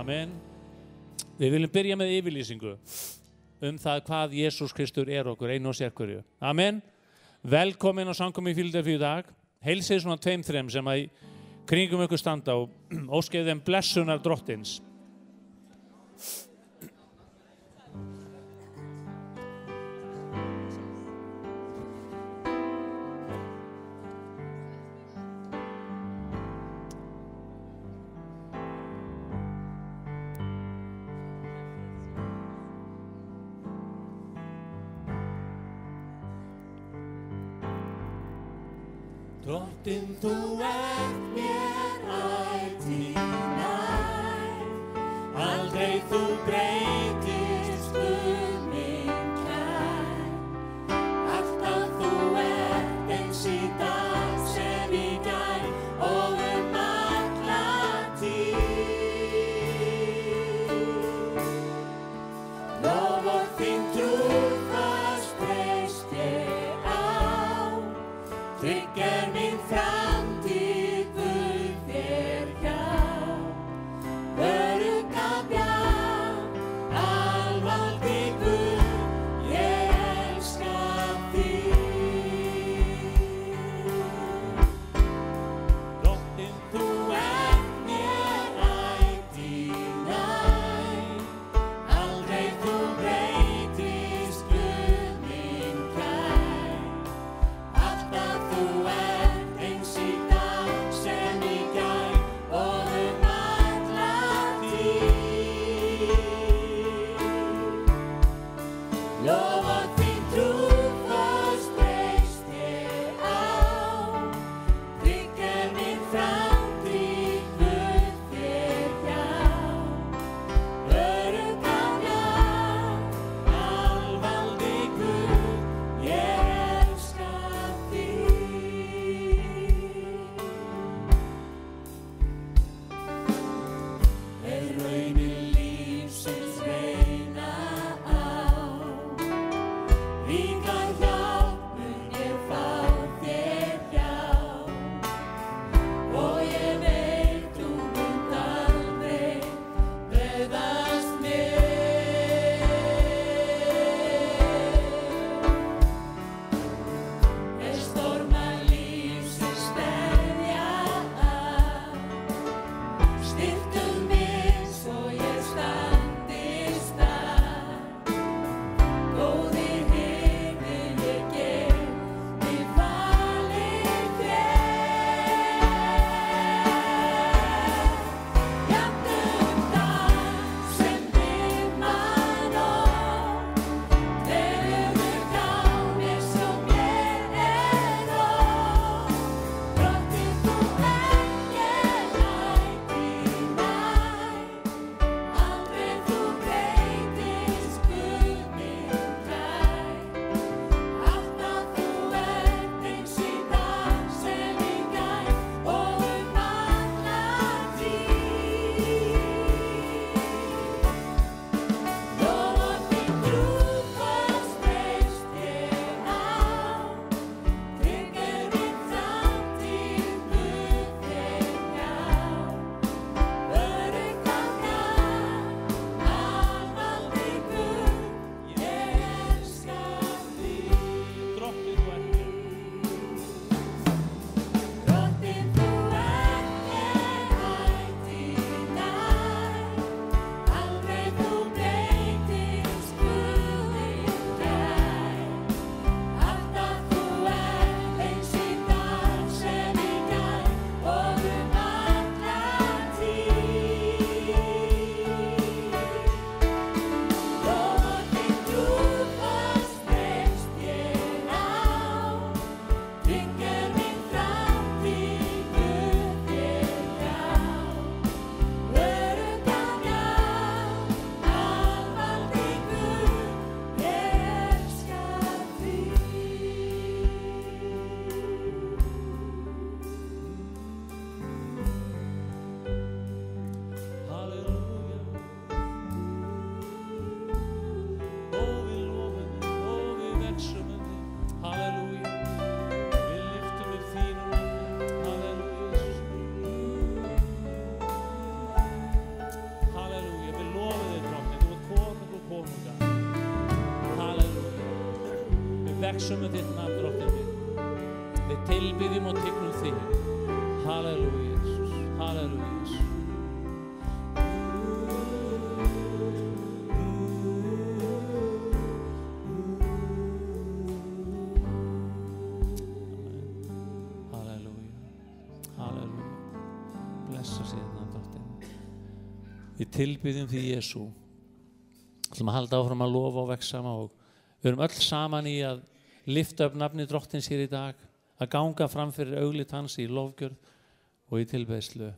Amen. Við viljum byrja með yfirlýsingu það hvað Jesús Kristur okkur einu og sérhverju. Amen. Velkomin á samkomu í Fíladelfíu í dag. Heilsið svona 2-3 sem að kringum ykkur standa og óskið þeim blessunar drottins. Drottinn, þú mér ætíð nær, aldrei þú breytist, Guð minn kær. Alltaf þú eins í dag sem í gær og alla tíð. Loforð þín trúfast treyst ég á, trygg mín framtíð Guð þér hjá. Örugga bjá, alvaldi Guð, ég elska þig. Drottinn, þú mér ætíð nær, aldrei þú breytist, Guð minn kær. Alltaf þú eins í dag sem í gær og alla tíð. Loforð þín trúfast treyst ég á, trygg mín framtíð Guð þér hjá. Örugga bjá, alvaldi Guð, ég elska þig. Raunin lífsins reyna á, ríka hjálp mun ég fá þér hjá. Og ég veit þú munt aldrei bregðast mér. Stormar lífsins steðja að, styrktu mig svo ég standist að. Góði hirðir, ég gef mig falið þér. Jafnt dag sem dimma nótt, veður hjá mér svo mér nóg. Drottinn, þú mér ætíð nær, aldrei þú breytist, Guð minn kær. Alltaf þú eins í dag sem í gær og alla tíð. Loforð þín trúfast treyst ég á, trygg mín framtíð Guð þér hjá. prísum þitt nafn, drottinn minn. Við tilbiðjum og tignum þig. Halleluja, Jesus. Halleluja, Jesus. Við tilbiðjum því Jesú. Við ætlum að halda áfram að lofa og vegsama og við erum öll saman í að lyfta upp nafni drottins hér í dag, að ganga fram fyrir augliti hans í lofgjörð og í tilbeiðslu.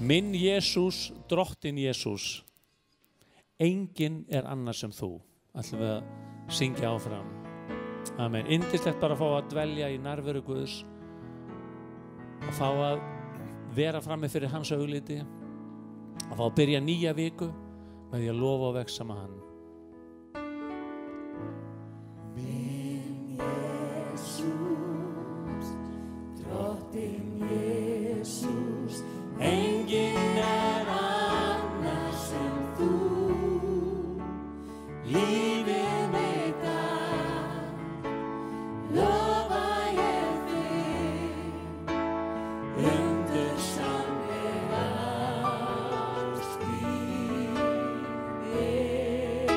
Minn Jesús, drottinn Jesús, enginn annar sem þú. Ætlum við að syngja áfram. Amen. Yndislegt bara að fá að dvelja í nærveru Guðs, að fá að vera frammi fyrir hans augliti, að fá að byrja nýja viku með því að lofa og vegsama hann. Minn Jesús, drottinn Jesús, enginn annar sem þú. Lífið mitt allt lofa ég þig, undursamleg ást í þér.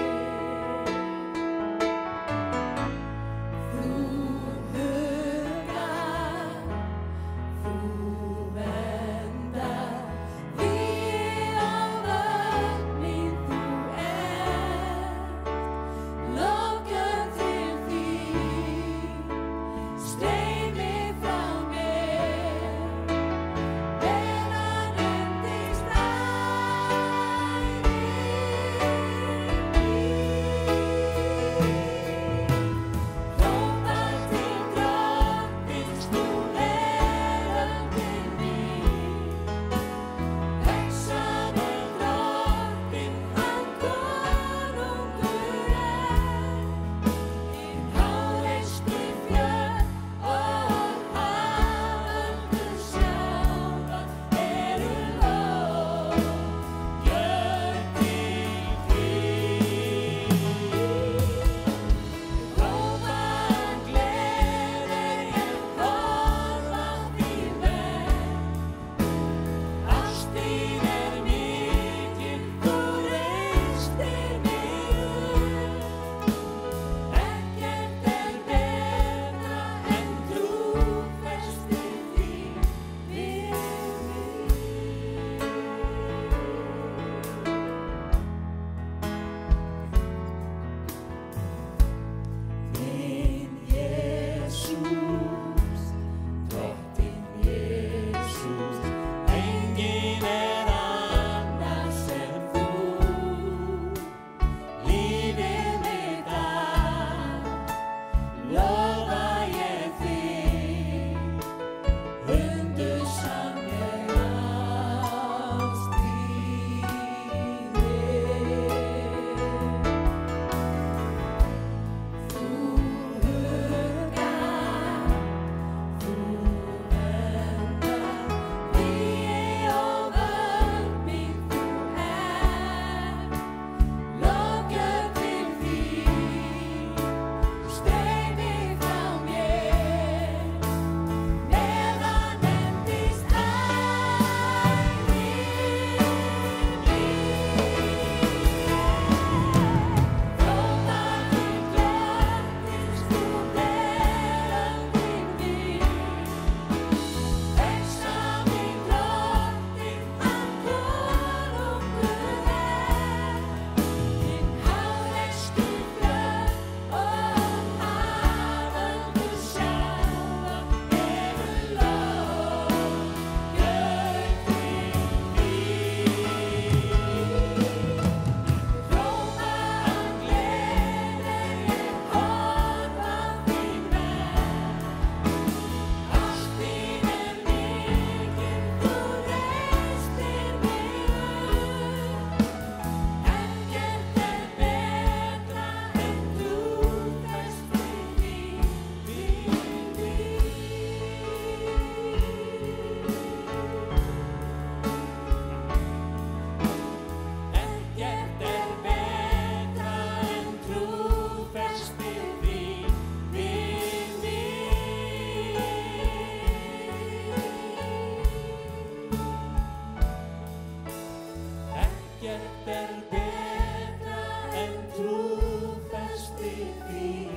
ekkert betra en trúfesti þín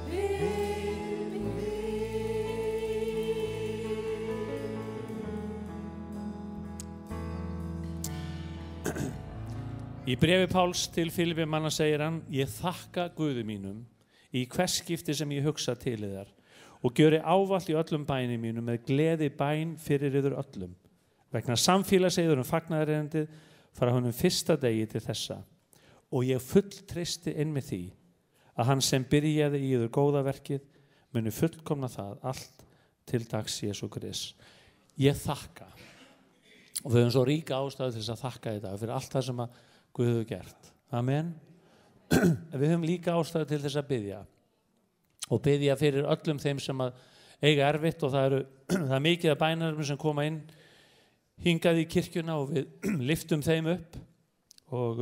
við Í bréfi Páls til Filipimanna segir hann: Ég þakka Guði mínum í hvers skipti sem ég hugsa til yðar og gjöri ávallt í öllum bænum mínum með gleði bæn fyrir yður öllum vegna samfélagsyður fagnaðarerindið frá honum fyrsta degi til þessa og ég fulltreysti inn með því að hann sem byrjaði í yður góða verkið muni fullkomna það allt til dags Jesú Krists. Ég þakka og við höfum svo ríka ástæðu til þess að þakka í dag fyrir allt það sem að Guð hefur gert. Amen. Við höfum líka ástæðu til þess að biðja og biðja fyrir öllum þeim sem að eiga erfitt og það er mikið af bænarum sem koma inn hingað í kirkjuna og við lyftum þeim upp og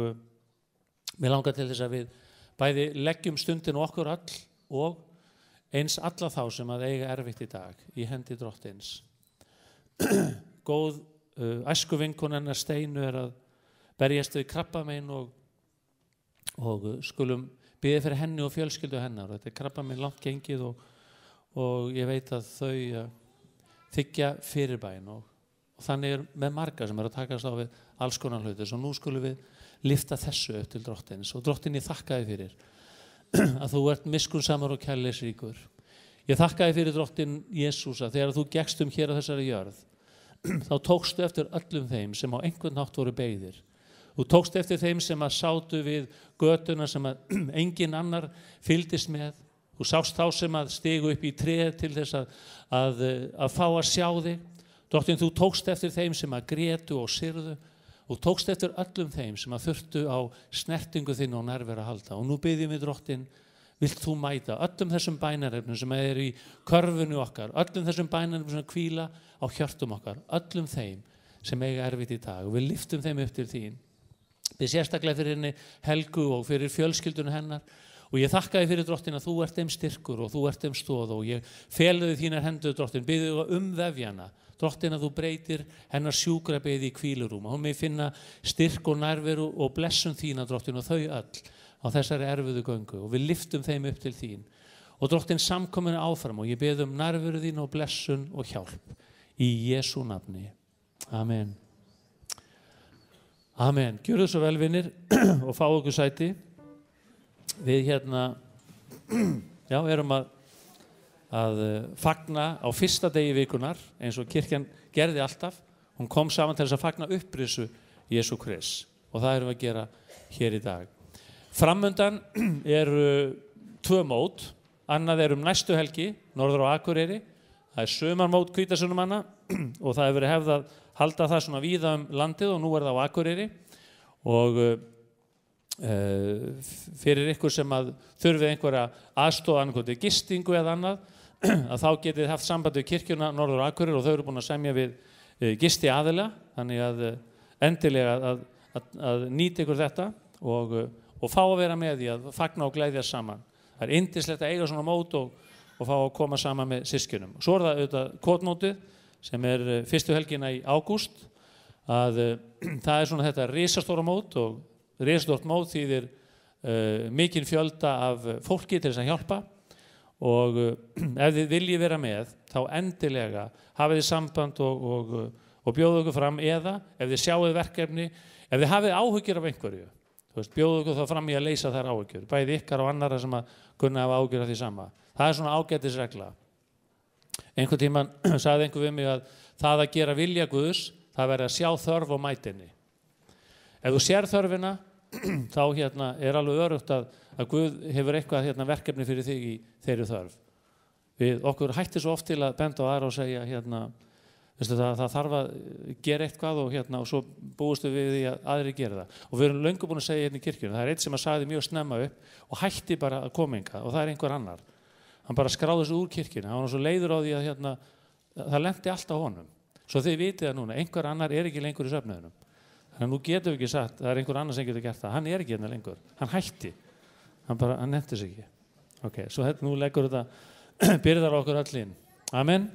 mér langar til þess að við bæði leggjum stundin okkur all og eins alla þá sem að eiga erfitt í dag í hendi Drottins. Góð æskuvinkonan Steinu að berjast við krabbamein og skulum biðja fyrir henni og fjölskyldu hennar. Þetta krabbamein langt gengið og ég veit að þau þiggja fyrirbæn og þannig með marga sem að takast á við alls konar hluti. Svo nú skulum við lyfta þessu upp til Drottins og Drottin ég þakka þér fyrir að þú ert miskunnsamur og kærleiksríkur. Ég þakka þér fyrir Drottin Jesús að þegar þú gekkst hér á þessari jörð þá tókstu eftir öllum þeim sem á einhvern hátt voru beygðir. Þú tókst eftir þeim sem að sátu við götuna sem að engin annar fylgdist með. Þú sást þá sem að stigu upp í tréð til þess að fá að sjá þig. Drottin, þú tókst eftir þeim sem að grétu og syrðu. Þú tókst eftir öllum þeim sem að þurftu á snertingu þinn og nærveru að halda. Og nú biðjum við Drottin, vilt þú mæta öllum þessum bænarefnum sem er í körfunni okkar, öllum þessum bænarefnum sem hvíla á hjörtum okkar, öllum þeim sem eiga erfitt í dag og við lyftum þeim upp til þín. Við sérstaklega fyrir henni Helgu og fyrir fjölskyldunum hennar og ég þakka þér fyrir Drottin að þú ert þeim styrkur og þú ert þeim stoð og ég feli þínar hendur Drottin, biðju vefjana Drottin að þú breytir hennar sjúkrabeði í hvílurúm og hún megi finna styrk og nærveru og blessun þína Drottin og þau öll á þessari erfiðu göngu og við lyftum þeim upp til þín og Drottin samkominu áfram og ég bið nærveru þín og blessun og hjálp í Jesú nafni. Amen. Amen. Gjörðu svo vel vinir og fá okkur sæti. Við erum að fagna á fyrsta degi vikunar eins og kirkjan gerði alltaf. Hún kom saman til þess að fagna upprisu Jesú Krists og það erum við að gera hér í dag. Framundan eru 2 mót. Annað næstu helgi, norður á Akureyri. Það er sumarmót Hvítasunnumanna og það hefur verið hefð að halda það svona víða landið og nú er það á Akureyri og fyrir ykkur sem að þurfið einhverja aðstoð annað gistingu eða annað að þá getið haft samband við kirkjuna norður á Akureyri og þau eru búin að semja við gisti aðila þannig að endilega að nýta ykkur þetta og fá að vera með því að fagna og gleðja saman. Það er yndislegt að eiga svona mót og fá að koma saman með systkinum. Svo er það auðvitað kotmótið sem er fyrstu helgina í ágúst að það er svona þetta risastóra mót og risastórt mót þýðir mikinn fjölda af fólki til þess að hjálpa og ef þið viljið vera með þá endilega hafið þið samband og bjóðu ykkur fram eða ef þið sjáuð verkefni, ef þið hafið áhyggjur af einhverju, bjóðu ykkur þá fram í að leysa þær áhyggjur, bæði ykkar og annara sem að kunna hafa áhyggjur af því sama. Það er svona ágætisregla. Einhvern tímann sagði einhver við mig að það að gera vilja Guðs, það verður að sjá þörf og mætinni. Ef þú sér þörfina, þá er alveg öruggt að Guð hefur eitthvað verkefni fyrir þig í þeirri þörf. Okkur hættir svo oft til að benda á aðra og segja það þarf að gera eitthvað og svo búistu við því að aðri gera það. Og við erum löngu búin að segja í kirkjunni, það er einn sem að sagði mjög snemma upp og hætti bara að koma hingað og það er einhver annar. Hann bara skráði sig úr kirkjunni, hann var svo leiður á því að það lenti allt á honum. Svo þið vitið það núna, einhver annar er ekki lengur í söfnuðinum. Þannig að nú getum við ekki sagt, það er einhver annar sem getur gert það. Hann er ekki hérna lengur, hann hætti. Hann nefndi sig ekki. Ok, svo nú leggur þetta byrðar á okkur öll inn. Amen.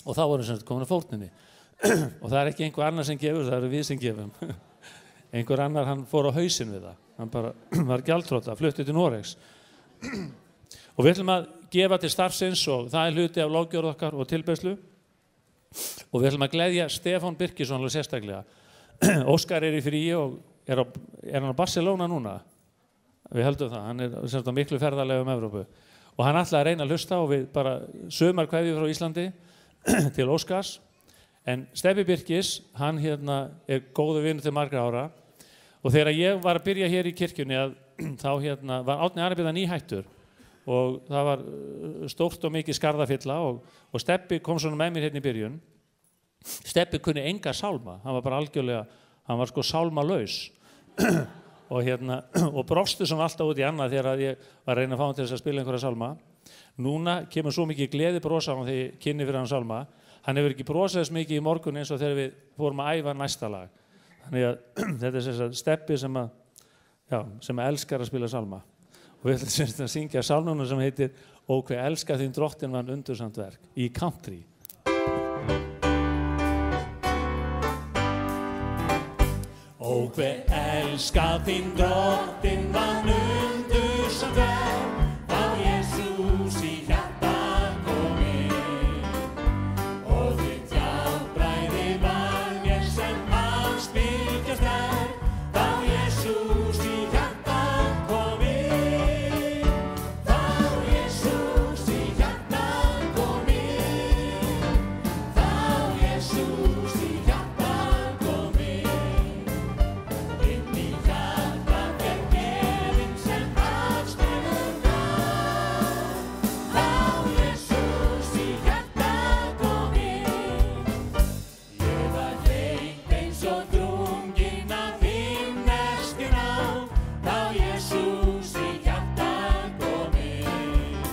Og þá vorum við komin að fórninni. Og það er ekki einhver annar sem gefur, það eru við sem gefum. Einhver annar, hann fór á hausinn við það. Hann bara var gjaldþrota, flutti til Noregs. Og við ætlum að gefa til starfsins og það er hluti af löggjörð okkar og tilbeiðslu. Og við ætlum að gleðja Stefán Birkisson alveg sérstaklega. Óskar er í fríi og er hann á Barcelona núna? Við heldum það, hann er miklu ferðarlega Evrópu. Og hann ætlaði að reyna að hlusta og við bara sumar kveðjum frá Íslandi til Óskars. En Steffi Birkis, hann er góður vinur til margra ára. Og þegar ég var að byrja hér í kirkjunni þá var Árni Arnbjörn nýhættur. Og það var stórt og mikið skarðafylla og Steppi kom svona með mér hérna í byrjun. Steppi kunni enga sálma, hann var bara algjörlega, hann var sko sálmalaus. og brosti sem alltaf út í annað þegar ég var að reyna að fá hann til þess að spila einhverja sálma. Núna kemur svo mikið gleði brosa á hann þegar ég kynni fyrir hann sálma. Hann hefur ekki brosað þess mikið í morgun eins og þegar við fórum að æfa næsta lag. Þannig að þetta er þess að Steppi sem elskar að spila sálma. Og við ætlum að syngja sálmuna sem heitir Ó hve elska þín drottin var undursamt verk í country. Ó hve elska þín drottin var undursamt verk, þá Jesús í hjarta kominn. Og þitt hjálpræði var mér sem hans bylgjast er, þá Jesús í hjarta kominn. Þá Jesús í hjarta kominn. Þá Jesús í hjarta kominn. Inn í hjarta fer gleðin sem alls hefur náð. Þá Jesús í hjarta kominn. Ég var hleypt eins og drunginn af himneskri náð. Þá Jesús í hjarta kominn.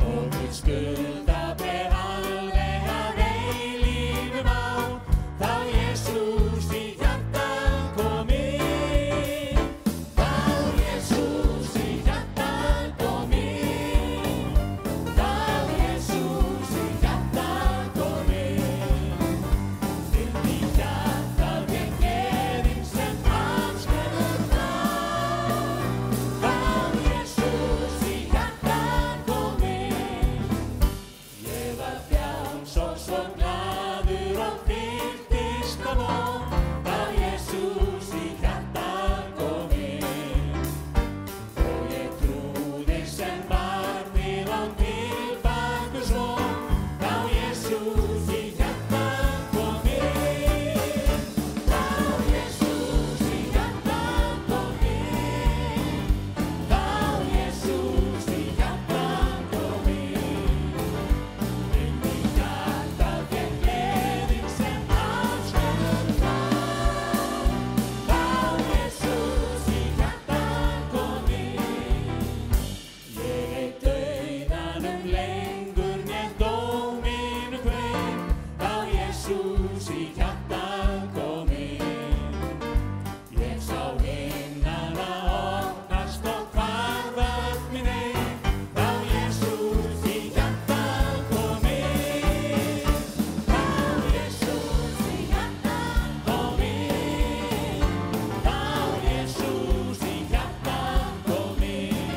Og mitt skuldabréf alveg að eilífu má. Þá Jesús í hjarta kominn. Þá Jesús í hjarta kominn. Þá Jesús í hjarta kominn. Inn í hjarta fer gleðin sem hans hefur náð. Þá Jesús í hjarta kominn. Ég var frjáls og svo glaður og fylltist af von. Þá Jesús í hjarta kominn. Og ég trúði sem barnið á tilbækus von. Þá Jesús í hjarta kominn. Þá Jesús í hjarta kominn. Þá Jesús í hjarta kominn. Inn í hjarta fer gleðin sem hans hefur náð. Þá Jesús í hjarta kominn. Ég eit dauðanum lengur né dóminum kveik. Þá Jesús í hjarta kominn. Ég sá himnana opnast og hvarf öll mín ein. Þá Jesús í hjarta kominn. Þá Jesús í hjarta kominn. Þá Jesús í hjarta kominn.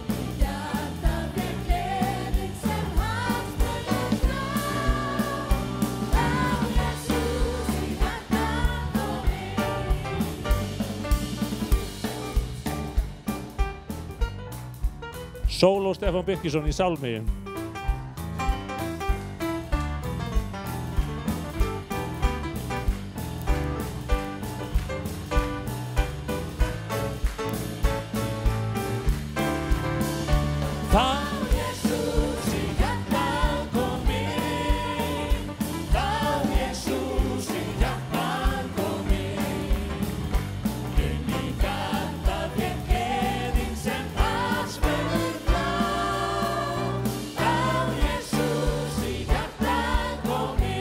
Í hjarta fer gleðin sem hans hefur náð. Þá Jesús í hjarta kominn. Sóló Stefán Birkisson í sálmi. Þá Jesús í hjarta kominn. Þá Jesús í hjarta kominn. Inn í hjarta fer gleðin sem hans hefur náð. Þá Jesús í hjarta kominn.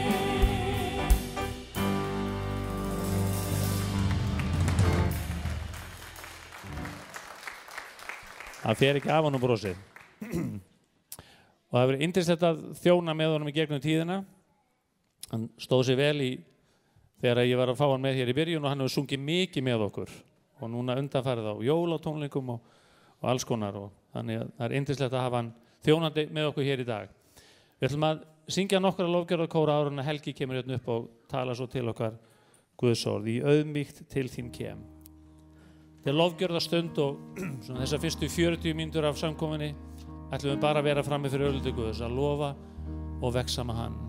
það fer ekki af honum brosið. Og það hefur verið yndislegt að þjóna með honum í gegnum tíðina. Hann stóð sig vel í þegar ég var að fá hann með hér í byrjun og hann hefur sungið mikið með okkur og núna undanfarið á jólatónleikum og alls konar og þannig að það er yndislegt að hafa hann þjónandi með okkur hér í dag. Við ætlum að syngja nokkra lofgjörðarkóra áður en að Helgi kemur hérna upp og tala svo til okkar Guðsorð í auðmýkt til þín kem. Þetta er lofgjörðarstund og svona þessar fyrstu 40 mínútur af samkominni ætlum við bara að vera frammi fyrir augliti Guðs að lofa og vexa með hann.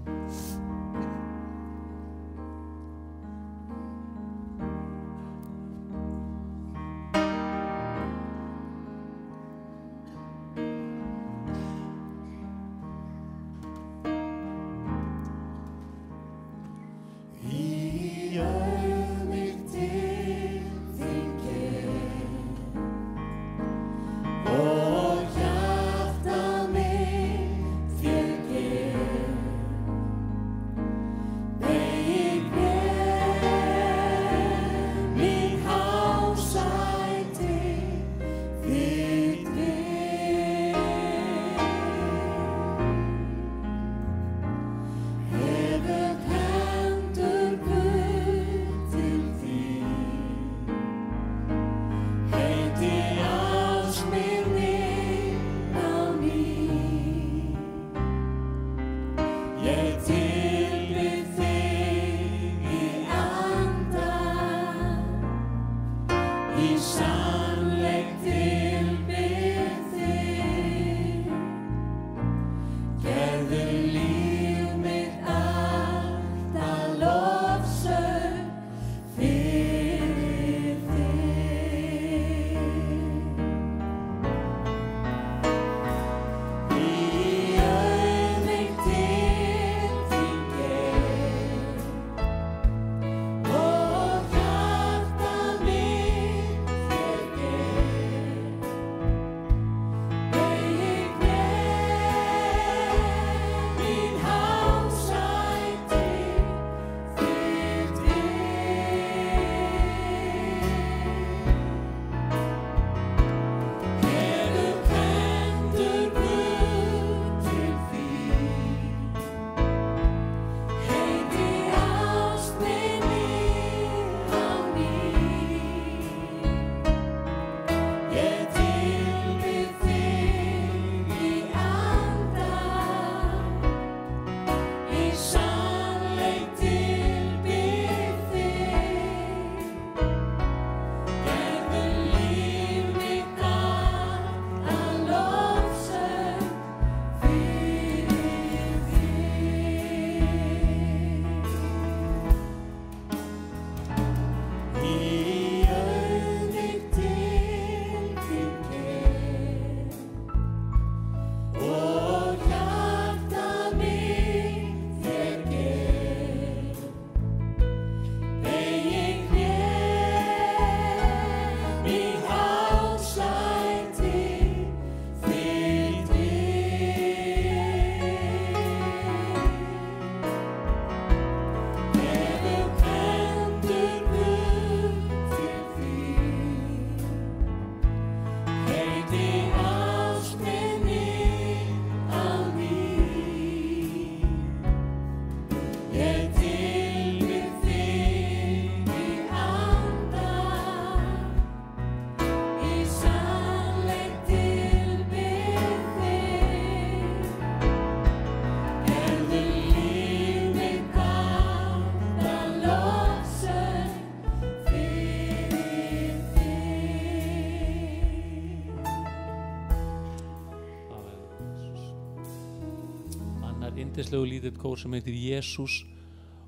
yndislegu lítið kór sem heitir Jesús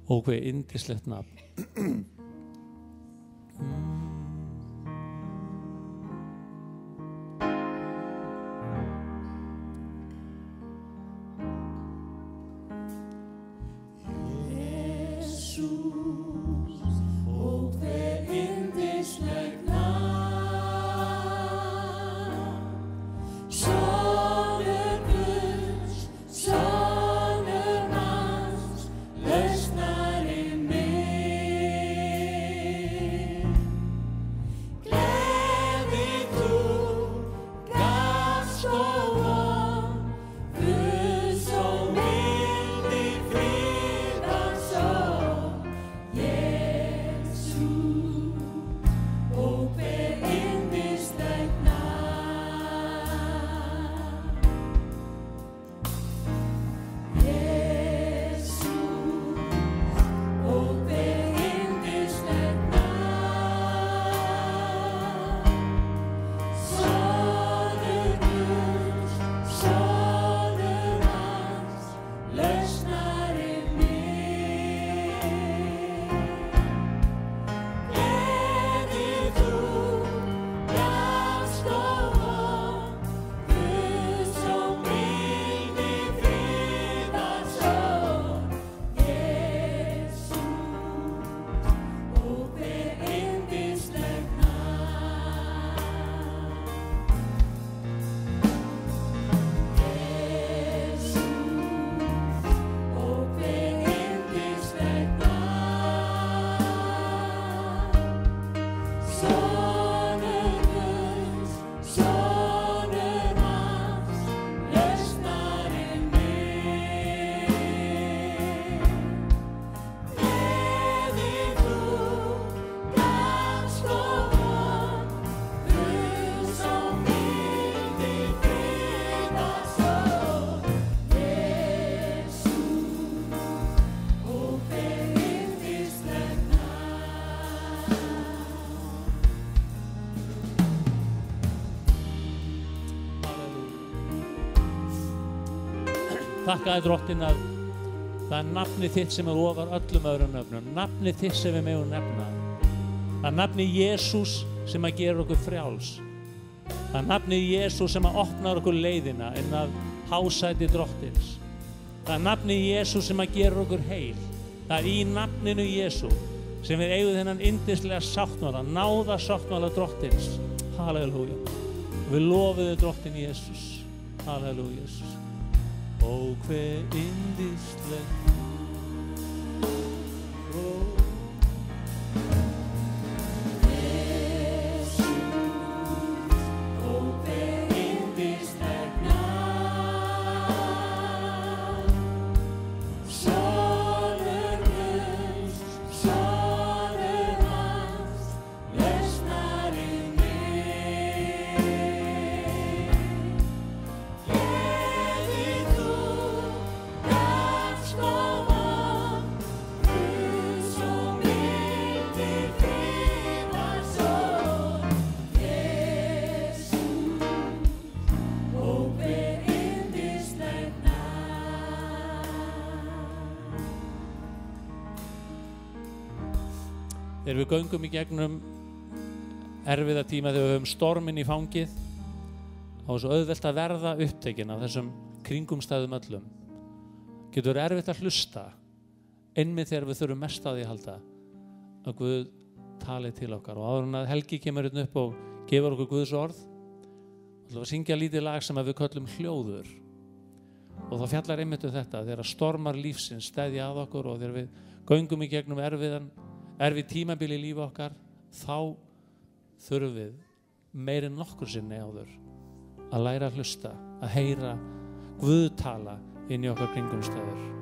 og hver yndislegt nafn. Lausnari minn. Þakka þér Drottinn að það er nafnið þitt sem er ofar öllum öðrum nöfnum. Nafnið þitt sem við megum nefna. Það er nafnið Jesús sem að gera okkur frjáls. Það er nafnið Jesús sem að opnar okkur leiðina inn að hásæti Drottins. Það er nafnið Jesús sem að gera okkur heil. Það er í nafninu Jesú sem við eigum þennan yndislega sáttmála, náða sáttmála Drottins. Halleluja. Við lofum þig Drottinn Jesús. Halleluja Jesús. Ó, hve yndislegt. Þegar við göngum í gegnum erfiða tíma þegar við höfum storminn í fangið þá er svo auðvelt að verða upptekin af þessum kringumstæðum öllum. Getur verið erfitt að hlusta einmitt þegar við þurfum mest að því að halda að Guð tali til okkar. Og áður en að Helgi kemur hérna upp og gefur okkur Guðs orð ætlum við að syngja lítið lag sem við köllum hljóður. Og þá fjallar einmitt þetta þegar stormar lífsins steðja að okkur og þegar við göngum í gegnum erfið tímabil í lífi okkar, þá þurfum við meir en nokkur sinni áður að læra að hlusta, að heyra Guð tala inn í okkar kringumstæður.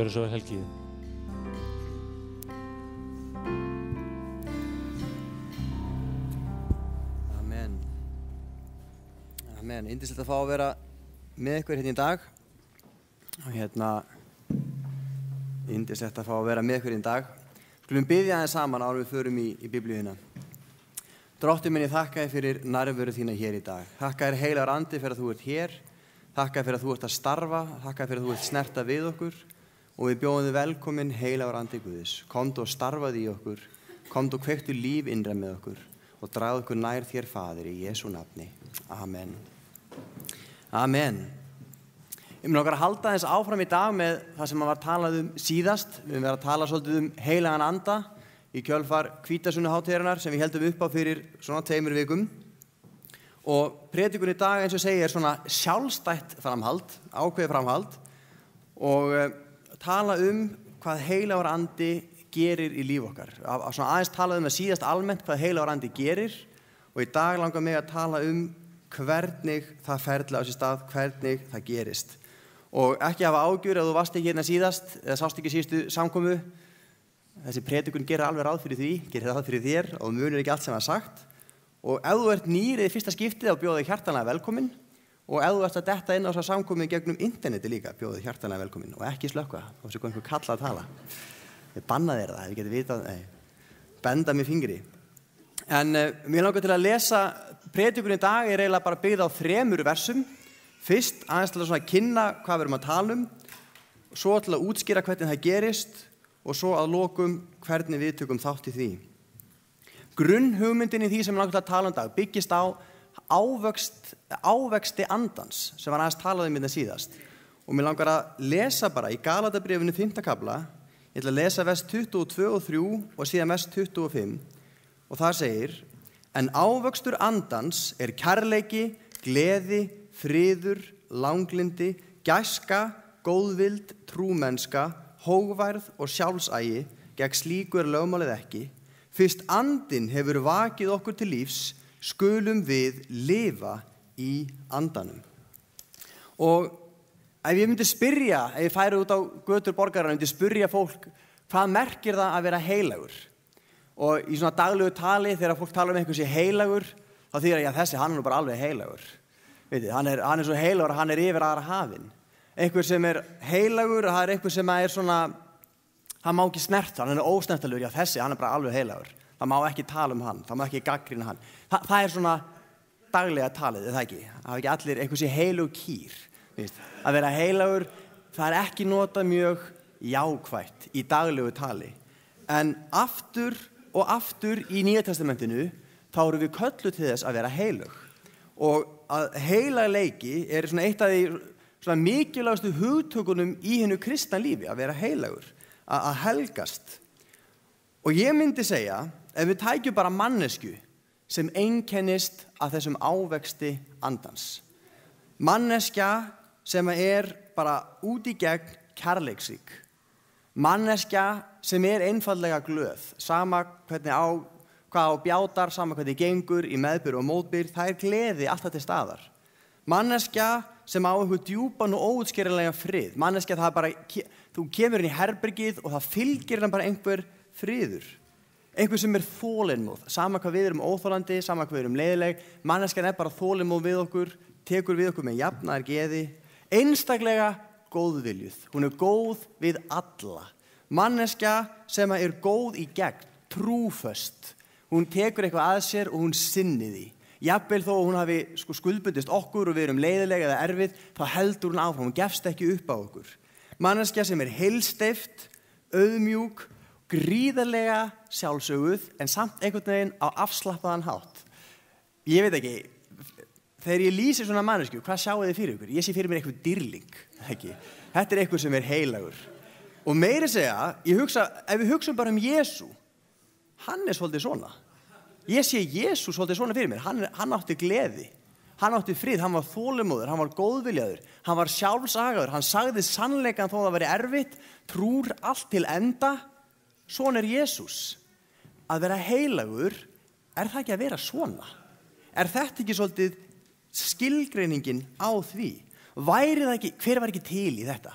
Gjörðu svo vel, Helgi. Amen. Yndislegt að fá að vera með ykkur hérna í dag. Og yndislegt að fá að vera með ykkur hérna í dag. Skulum biðja aðeins saman áður við förum í Biblíuna. Drottinn minn, ég þakka þér fyrir nærveru þína hér í dag. Þakka þér heilagur andi fyrir að þú ert hér. Þakka þér fyrir að þú ert að starfa. Þakka þér fyrir að þú ert snerta við okkur. Og við bjóðum þig velkomin, heilagur andi Guðs. Komdu og starfaðu í okkur. Komdu og kveiktu líf innra með okkur. Og dragðu okkur nær þér, Faðir, í Jesú nafni. Amen. Amen. Ég mun okkar að halda þess áfram í dag með það sem var talað síðast. Við höfum verið að tala svolítið heilagan anda í kjölfar hvítasunnuhátíðarinnar sem við heldum upp á fyrir svona 2 vikum. Og predikun í dag, eins og segi, er svona sjálfstætt framhald, ákveðið framhald og tala hvað heilagur andi gerir í líf okkar. Svona aðeins talað það síðast almennt hvað heilagur andi gerir og í dag langar mig að tala hvernig það ferli á sér stað, hvernig það gerist. Og ekki hafa ágjur ef þú varst ekki hérna síðast eða sást ekki síðustu samkomu. Þessi predikun gerir alveg ráð fyrir því, gerir ráð fyrir þér og munir ekki allt sem var sagt. Og ef þú ert nýr í fyrsta skiptið þá bjóðu þig hjartanlega velkomin og ef þú ert að detta inn á þessa samkomu gegnum interneti líka bjóðu þig hjartanlega velkomin og ekki slökkva, þá sé einhver kalla að tala. Ég banna þér það, ef ég geti vitað, benda mér fingri. En mér langar til að lesa predikun í dag er eiginlega bara byggð á 3 versum. Fyrst aðeins til að kynna hvað við erum að tala svo til að útskýra hvernig það gerist og svo að lokum hvernig við tökum þátt í því. Grunnhugmyndin í því sem við langar til að tala dag byggist á ávexti andans sem var aðeins talað hérna síðast. Og mér langar að lesa bara í Galatabréfinu 5. kafla. Ég ætla að lesa vers 22 og 3 og síðan vers 25 og það segir: En ávöxtur andans er kærleiki, gleði, friður, langlindi, gæska, góðvild, trúmennska, hógværð og sjálfsagi. Gegn slíku er lögmálið ekki. Fyrst andinn hefur vakið okkur til lífs, skulum við lifa í andanum. Og ef ég myndi spyrja, ef ég færi út á götur borgarinnar, myndi spyrja fólk hvað merkir það að vera heilagur? Og í svona daglegu tali, þegar fólk tala einhver sé heilagur, þá þýðir að þessi, hann er nú bara alveg heilagur. Vitið, hann er svo heilagur að hann er yfir aðra hafin. Einhver sem er heilagur, það er einhver sem er svona, hann má ekki snerta, hann er ósnertalur, já þessi, hann er bara alveg heilagur. Það má ekki tala hann, það má ekki gagnrýna hann. Það er svona daglega talið, er það ekki? Það er ekki allir, einhver sé heilug kýr. Vitið, að vera heilagur, það er ekki notað mjög jákvætt í daglegu tali. En aftur og aftur í Nýja testamentinu þá erum við kölluð til þess að vera heilug. Og að heilagleiki er svona eitt af því svona mikilvægustu hugtökunum í hinu kristna lífi, að vera heilagur, að helgast. Og ég myndi segja, ef við tækjum bara mannesku sem einkennist af þessum ávexti andans. Manneskja sem er bara út í gegn kærleiksrík. Manneskja sem er einfaldlega glöð, sama hvernig hvað á bjátar, sama hvernig gengur í meðbyr og mótbyr, það er gleði alltaf til staðar. Manneskja sem á einhver djúpan og óútskýranlegan frið. Manneskja það bara, þú kemur inn í herbergið og það fylgir hann bara einhver friður. Einhver sem er þolinmóð, sama hvað við erum óþolandi, sama hvað við erum leiðileg. Manneskjan er bara þolinmóð við okkur, tekur við okkur með jafnaðar geði. Einstaklega góðviljuð, hún er góð við alla. Manneskja sem er góð í gegn, trúföst. Hún tekur eitthvað að sér og hún sinnir því. Jafnvel þó hún hafi skuldbundist okkur og við erum leiðileg eða erfið, þá heldur hún áfram, hún gefst ekki upp á okkur. Manneskja sem er heilsteypt, auðmjúk, gríðarlega sjálfsöguð, en samt einhvern veginn á afslappaðan hátt. Ég veit ekki, þegar ég lýsi svona mannesku, hvað sjáu þið fyrir ykkur? Ég sé fyrir mér eitthvað dýrling, ekki? Þetta er eitthvað sem er heilagur. Og meira segja, ef við hugsum bara Jesú, hann er svolítið svona. Ég sé Jesú svolítið svona fyrir mér. Hann átti gleði, hann átti frið, hann var þolinmóður, hann var góðviljaður, hann var sjálfsagaður, hann sagði sannleikann þó það væri erfitt, trúr allt til enda. Svona er Jesús. Að vera heilagur, er það ekki að vera svona? Er þetta ekki svolítið skilgreiningin á því? Væri það ekki, hver var ekki til í þetta?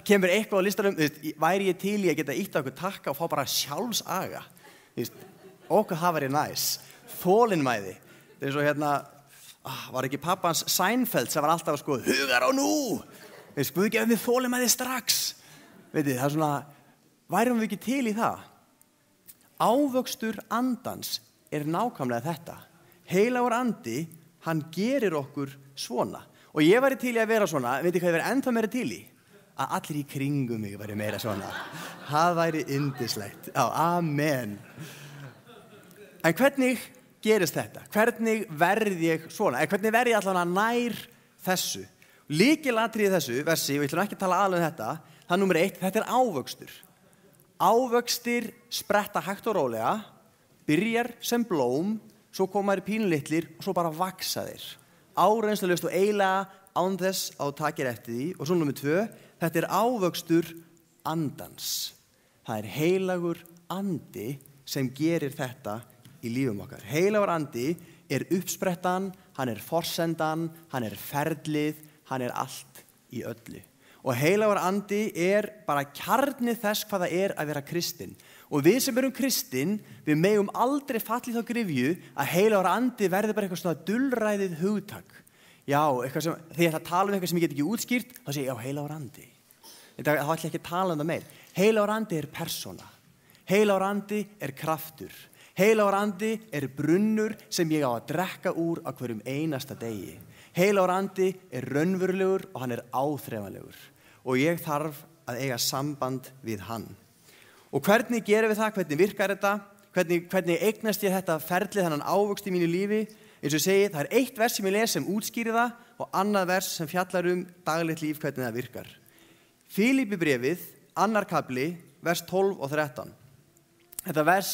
kemur eitthvað á listanum, væri ég til í að geta ítt á okkur takka og fá bara sjálfsaga, okkur það væri næs, þolinmæði, það svo hérna, var ekki pappans Seinfeld sem var alltaf að sko, hugar á nú, Guð gefur mig þolinmæði strax, það er svona, værum við ekki til í það? Ávöxtur andans nákvæmlega þetta, heilagur andi, hann gerir okkur svona, og ég væri til í að vera svona, veit hvað ég væri ennþá meira til í? Að allir í kringum mig væri meira svona. Það væri yndislegt. Já, amen. En hvernig gerist þetta? Hvernig verð ég svona? Hvernig verð ég allavega nær þessu? Lykilatriði þessu versi, og ég ætlum ekki að tala aðlega um þetta, það er númer 1, þetta er ávöxtur. Ávöxtir spretta hægt og rólega, byrjar sem blóm, svo koma þær pínulitlir og svo bara vaksa þeir. Áreynslulaust og eiginlega án þess að takir eftir því. Og svo númer 2, þetta er ávöxtur andans. Það er heilagur andi sem gerir þetta í lífum okkar. Heilagur andi er uppsprettan, hann er forsendan, hann er ferlið, hann er allt í öllu. Og heilagur andi er bara kjarni þess hvað það er að vera kristinn. Og við sem erum kristinn, við megum aldrei falla í þá gryfju að heilagur andi verði bara eitthvað svona dulræðið hugtak. Já, eitthvað sem, þegar ég ætla að tala um eitthvað sem ég get ekki útskýrt, þá segir ég, já, heilagur andi. Þá ætla ég ekki að tala um það meir. Heilagur andi er persóna. Heilagur andi er kraftur. Heilagur andi er brunnur sem ég á að drekka úr á hverjum einasta degi. Heilagur andi er raunverulegur og hann er áþreifanlegur. Og ég þarf að eiga samband við hann. Og hvernig gerum við það? Hvernig virkar þetta? Hvernig eignast ég þetta ferlið, þennan ávöxt í mínu lífi? Eins og ég segi, það er eitt vers sem ég les sem útskýrir það og annað vers sem fjallar daglegt líf, hvernig það virkar. Fílípibréfið, 2. kafli, vers 12 og 13. Þetta vers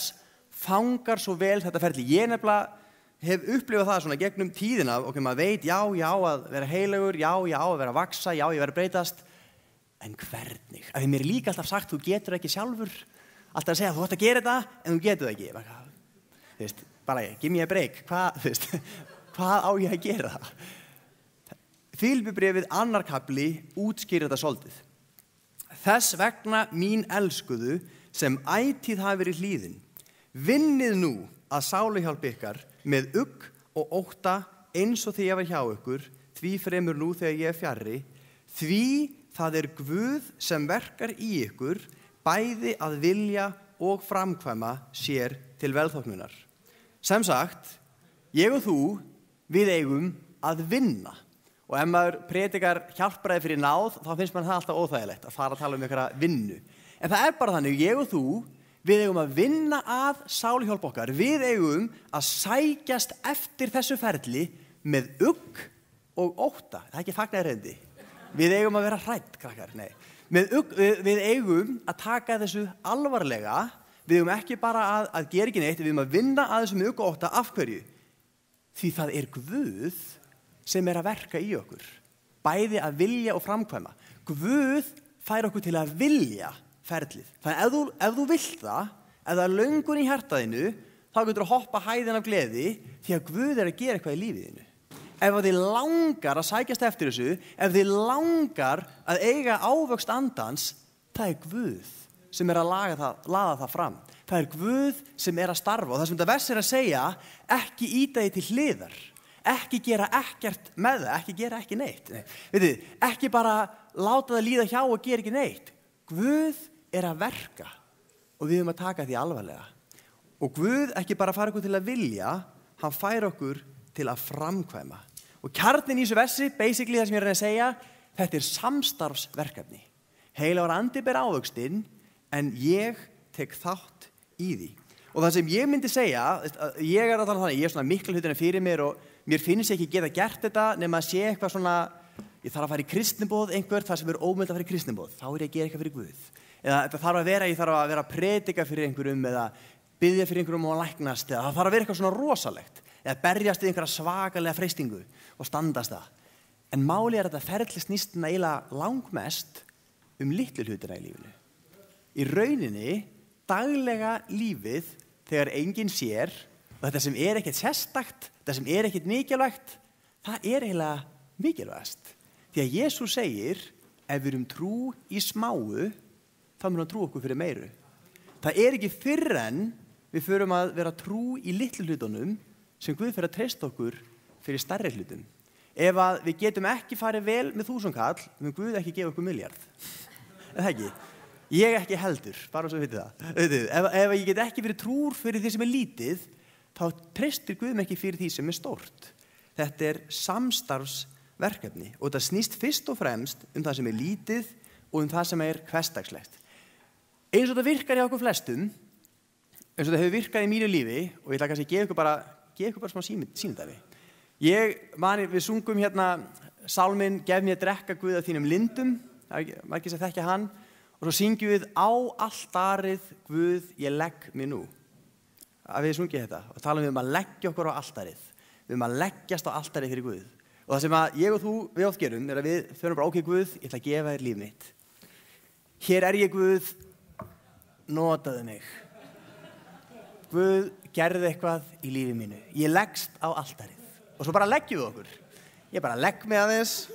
fangar svo vel þetta ferli. Ég nefnilega hef upplifað það svona gegnum tíðina, og maður veit, já, að vera heilagur, já, að vera að vaksa, já, ég vera að breytast. En hvernig? Af því mér er líka alltaf sagt, þú getur ekki sjálfur. Alltaf að segja, þú ætti að gera þetta, en þú getur það ekki. Bara, give me a break. Hvað á ég að gera það? Fílípibréfið 2. kafli útskýrir þetta svolítið. Þess vegna mín elskuðu sem ætíð hafi verið hlýðin. Vinnið nú að sáluhjálp ykkar með ugg og ótta eins og því ég var hjá ykkur, því fremur nú þegar ég er fjarri, því það er Guð sem verkar í ykkur, bæði að vilja og framkvæma sér til velþóknunar. Sem sagt, ég og þú, við eigum að vinna. Og ef maður predikar hjálpræði fyrir náð, þá finnst maður það alltaf óþægilegt að fara að tala um einhverja vinnu. En það er bara þannig, ég og þú, við eigum að vinna að sáluhjálp okkar. Við eigum að sækjast eftir þessu ferli með ugg og ótta. Það er ekki fagnaðarreyndi. Við eigum að vera hrædd, krakkar, nei. Við eigum að taka þessu alvarlega. Við eigum ekki bara að gera ekki neitt, við eigum að vinna að þessu með ugg og ótta. Af hverju? Því það er Guð sem er að verka í okkur. Bæði að vilja og framkvæma. Guð fær okkur til að vilja ferlið. Þannig ef þú vilt það, ef það er löngun í hjartaðinu, þá getur þú að hoppa hæðin af gleði því að Guð er að gera eitthvað í lífiðinu. Ef þið langar að sækjast eftir þessu, ef þið langar að eiga ávöxt andans, það er Guð sem er að laða það fram. Það er Guð sem er að starfa. Og það sem þetta vers er að segja, ekki ýta því til hliðar. Ekki gera ekkert með það, ekki gera ekki neitt. Vitið, ekki bara láta það líða hjá og gera ekki neitt. Guð er að verka og við höfum að taka því alvarlega. Og Guð ekki bara fær okkur til að vilja, hann fær okkur til að framkvæma. Og kjarnin í þessu versi, basically það sem ég er að segja, þetta er samstarfsverkefni. Heilagur andi ber ávöxtinn, en ég tek þátt í því. Og það sem ég myndi segja, ég er að tala þannig, ég er svona mikla hlutina fyrir mér og mér finnst ég ekki geta gert þetta nema að sé eitthvað svona, ég þarf að fara í kristniboð einhver, það sem er ómögulegt að fara í kristniboð, þá er ég að gera eitthvað fyrir Guð. Eða þetta þarf að vera að predika fyrir einhverjum eða biðja fyrir einhverjum og læknast, eða það þarf að vera eitthvað svona rosalegt, eða berjast í einhverja svakalega freistingu og standast það. En máli er að þetta ferli snýst eiginlega langmest litlu hlutina í lífinu. Í rauninni, daglega lífið, þegar enginn sér, og þetta sem er ekkert sérstakt, þetta sem er ekkert mikilvægt, það er eiginlega mikilvægast. Því að Jesús segir, ef við erum trú í smáu, þá mun hann trú okkur fyrir meiru. Það ekki fyrr en við förum að vera trú í litlu hlutunum sem Guð fyrir að treysta okkur fyrir stærri hlutum. Ef að við getum ekki farið vel með 1000 kall, mun Guð ekki gefa okkur miljard. Það ekki? Ég ekki heldur, bara svo vitið það. Ef ég get ekki verið trúr fyrir því sem lítið, þá treystir Guð mig ekki fyrir því sem stórt. Þetta samstarfsverkefni og þetta snýst fyrst og fremst það sem lítið og það sem hversdagslegt. Eins og þetta virkar í okkur flestum, eins og þetta hefur virkað í mínu lífi, og ég ætla kannski að gefa ykkur bara smá sýnidæmi. Við sungum hérna sálminn Gef mér drekka Guð af þínum lindum, margir sem þekkja hann, og svo syngjum við á altarið Guð ég legg mig nú. Að við sungið þetta og talum við að leggja okkur á altarið. Við að leggjast á altarið fyrir Guð. Og það sem að ég og þú við oft gerum að við förum bara ok Guð, ég ætla að gefa þér líf mitt. Hér ég Guð, notaðu mig. Guð gerði eitthvað í lífi mínu. Ég leggst á altarið. Og svo bara leggjum við okkur. Ég bara legg mig aðeins.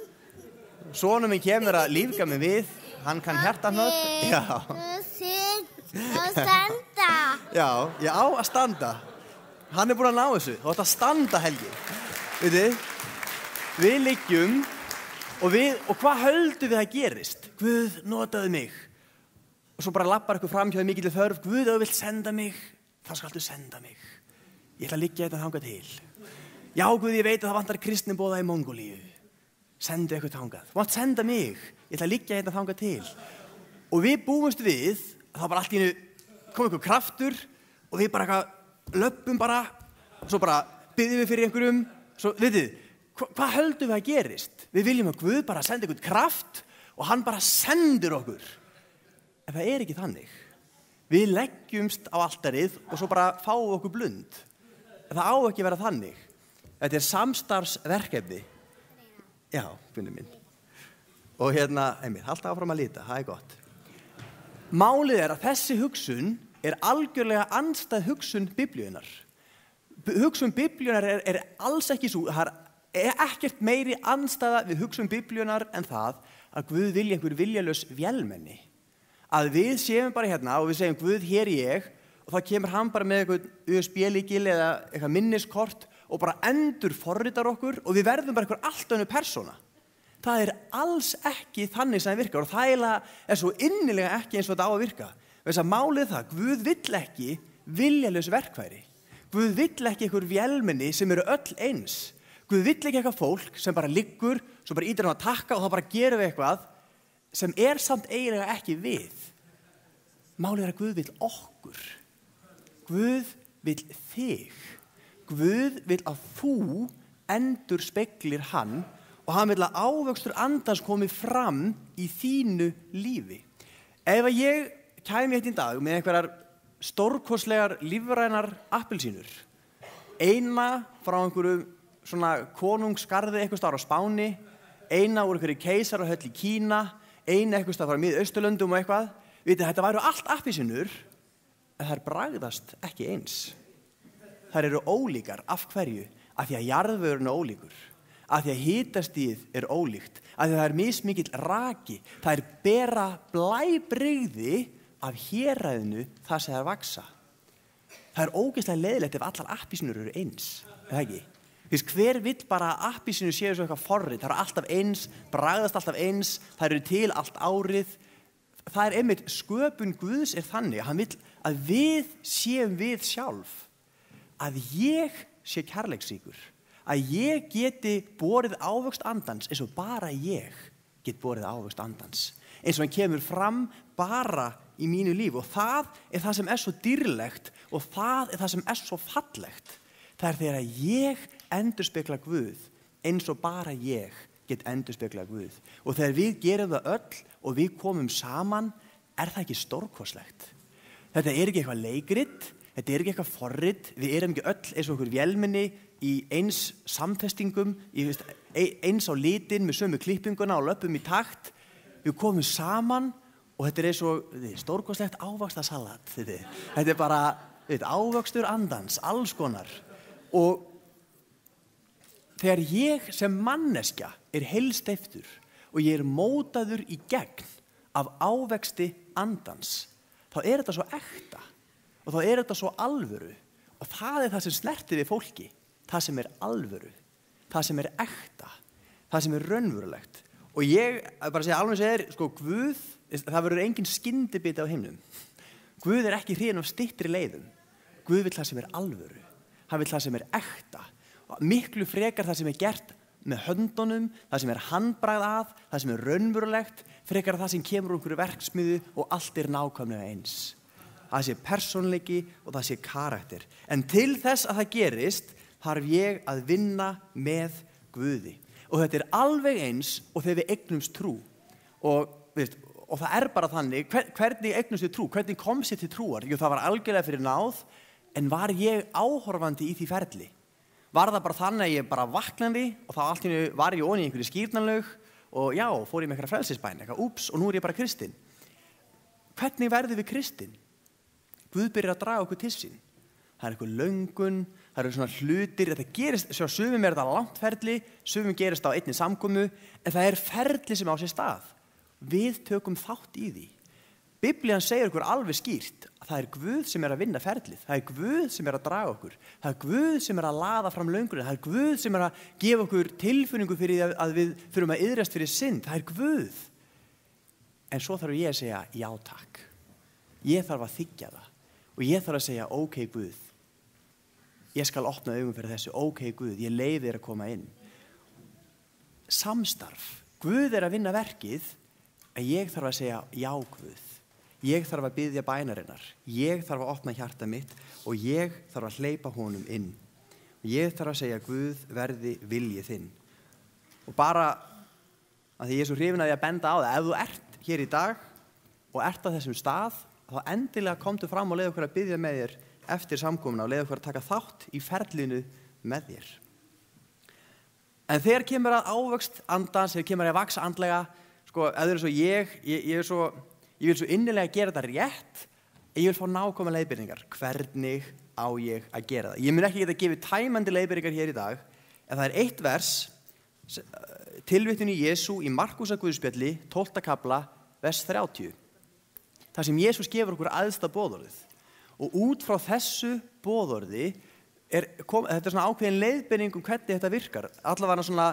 Sonur minn kemur að lífga mig við. Hann kann hjartahnött. Já. Að standa. Já, ég á að standa. Hann búinn að ná þessu. Þú átt að standa, Helgi. Veitu, við liggjum og hvað höldum við að gerist? Guð, notaðu mig. Og svo bara lappar ykkur fram hjá mikilli þörf. Guð, ef þú vilt senda mig, þá skaltu senda mig. Ég ætla að liggja þetta þangað til. Já, Guð, ég veit að það vantar kristniboða í Mongólíu. Sendu eitthvað þangað. Þú mátt senda mig. Ég ætla að liggja þetta þangað til. Og við búumst við að það bara allt í einu kom ykkur kraftur og við bara löppum bara, svo bara biðjum við fyrir einhverjum, svo vitið, hvað höldum við að gerist? Við viljum að Guð bara senda einhvern kraft og hann bara sendir okkur. En það ekki þannig. Við leggjumst á altarið og svo bara fáum okkur blund. En það á ekki að vera þannig. Þetta samstarfsverkefni. Já, finnum minn. Og einmitt, alltaf áfram að líta, það gott. Málið að þessi hugsun algjörlega andstæð hugsun Biblíunnar. Hugsun Biblíunnar alls ekki svo, það ekkert meiri andstæða við hugsun Biblíunnar en það að Guð vilji einhver viljalaus vélmenni. Að við séum bara hérna og við segjum Guð, hér ég, og þá kemur hann bara með eitthvað USB-lykil eða eitthvað minniskort og bara endur forritar okkur og við verðum bara eitthvað allt önnur persóna. Það alls ekki þannig sem það virkar og það svo innilega ekki eins og þetta á að virka. Þess að málið það, Guð vill ekki viljalaus verkfæri. Guð vill ekki einhver vélmenni sem eru öll eins. Guð vill ekki eitthvað fólk sem bara liggur, svo bara ítir hann að takka og þá bara gerum við eitthvað sem samt eiginlega ekki við. Málið að Guð vill okkur. Guð vill þig. Guð vill að þú endurspeglir hann og hann vill að ávöxtur andans komi fram í þínu lífi. Ef ég kæmi í dag með einhverjar stórkostlegar lífrænar appelsínur, eina frá einhverju svona konungsgarði eitthvað staðar á Spáni, eina úr einhverju keisarahöll í Kína, eina eitthvað staðar frá Mið-Austurlöndum og eitthvað, þetta væru allt appelsínur, en þær bragðast ekki eins. Þær eru ólíkar. Af hverju? Af því að jarðvegurinn ólíkur. Af því að hitastigið ólíkt. Af því að það mismikill raki. Það bera blæbrigði af héræðinu það sem það vaksa. Það ógeðslega leiðilegt ef allar appelsínur eru eins. Það ekki? Hver vill bara að appelsínur séu svo eitthvað forrit? Það eru alltaf eins, bragðast alltaf eins, það eru til allt árið. Það einmitt sköpun Guðs þannig að hann vill að við séum við sjálf. Að ég sé kærleiksríkur. Að ég geti borið ávöxt andans eins og bara ég get borið ávöxt andans. Eins og hann kemur fram bara í mínu lífi og það það sem svo dýrlegt og það það sem svo fallegt. Það þegar ég endurspegla Guð eins og bara ég get endurspegla Guð. Og þegar við gerum það öll og við komum saman, það ekki stórkostlegt. Þetta ekki eitthvað leikrit, þetta ekki eitthvað forrit, við ekki öll eins og okkur vélmenni í eins samtestingum, eins á litin með sömu klippinguna og löpum í takt. Við komum saman og þetta eins og stórkostlegt ávaxtasalat. Þetta bara ávöxtur andans, alls konar. Og þegar ég sem manneskja heilsteyptur og ég mótaður í gegn af ávexti andans, þá þetta svo ekta og þá þetta svo alvöru og það það sem snertir við fólki, það sem alvöru, það sem ekta, það sem raunverulegt. Og ég bara segja alveg segir, sko, Guð, það verður engin skyndibiti á himnum. Guð ekki hrifinn af styttri leiðum. Guð vill það sem alvöru. Hann vill það sem ekta. Miklu frekar það sem gert með höndunum, það sem handbragð að, það sem raunverulegt, frekar það sem kemur úr einhverju verksmiðu og allt nákvæmlega eins. Það sé persónleiki og það sé karakter. En til þess að það gerist, þarf ég að vinna með Guði. Og þetta alveg eins og þegar við eignumst trú. Og það bara þannig, hvernig eignumst við trú? Hvernig kom sér til trúar? Jú, það var algjörlega fyrir náð, en var ég áhorfandi í því ferli? Var það bara þannig að ég bara vaknaði og þá allt í einu var ég ofan í einhverju skírnarlaug og já, fór ég með einhverja frelsisbæn, úps, og nú ég bara kristinn. Hvernig verðum við kristinn? Guð byrjar að draga okkur til sín. Það einhver löngun, það svona hlutir, þetta gerist, sumum þetta langt ferli, sumum gerist á einni samkomu, en það ferli sem á sér stað. Við tökum þátt í því. Biblían segir okkur alveg skýrt að það Guð sem að vinna ferlið, það Guð sem að draga okkur, það Guð sem að laða fram löngunina, það Guð sem að gefa okkur tilfinningu fyrir að við þurfum að iðrast fyrir synd, það Guð. En svo þarf ég að segja já takk. Ég þarf að þiggja það og ég þarf að segja ok Guð. Ég skal opna augun fyrir þessu, ok Guð, ég leyfi þér að koma inn. Samstarf. Guð að vinna verkið, en ég þarf að segja já Guð. Ég þarf að biðja bænarinnar. Ég þarf að opna hjarta mitt og ég þarf að hleypa honum inn. Og ég þarf að segja Guð verði viljið þinn. Og bara að því ég svo hrifinn að ég benda á það, ef þú hér í dag og á þessum stað, þá endilega komdu fram og leiðu okkur að biðja með þér eftir samkomuna og leiðu okkur að taka þátt í ferlinu með þér. En þegar kemur að ávöxt andans, þegar kemur að vaksa andlega, sko, ef þau svo ég vil svo innilega gera þetta rétt, en ég vil fá nákvæmlega leiðbeiningar. Hvernig á ég að gera það? Ég mun ekki geta að gefa tæmandi leiðbeiningar hér í dag, en það eitt vers, tilvitnun í Jesú í Markúsar Guðspjalli, 12. kafla, vers 30. Það sem Jesús gefur okkur æðsta boðorðið. Og út frá þessu boðorði, þetta svona ákveðin leiðbeining hvernig þetta virkar. Allavega svona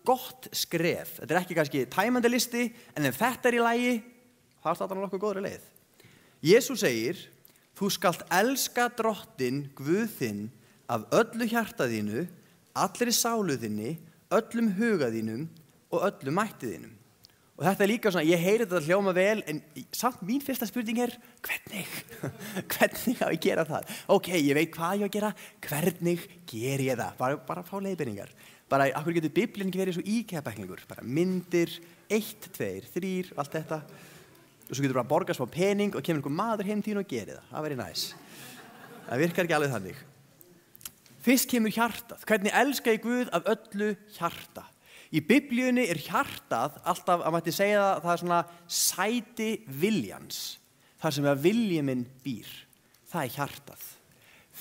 gott skref. Þetta ekki kannski tæmandi listi, en ef þetta í lagi, þá þetta nokkuð góðri leið. Jesús segir, þú skalt elska Drottinn, Guð þinn, af öllu hjarta þínu, allri sálu þinni, öllum huga þínum og öllum mætti þínum. Og þetta líka svona, ég heyri þetta hljóma vel, en samt mín fyrsta spurning hvernig? Hvernig á ég að gera það? Ok, ég veit hvað ég á að gera, hvernig ger ég það? Bara fá leiðbeiningar. Bara, af hverju getur Biblían ekki verið svo íkjæðabæklingur? Bara myndir, 1, 2, 3, allt þetta. Og svo getur bara að borga smá pening og kemur einhver maður heim til þín og gerir það. Það væri næs. Það virkar ekki alveg þannig. Fyrst kemur hjartað. Hvernig elska ég Guð af öllu hjarta? Í Biblíunni hjartað alltaf, að mætti segja það svona sæti viljans. Þar sem að vilji minn býr. Það hjartað.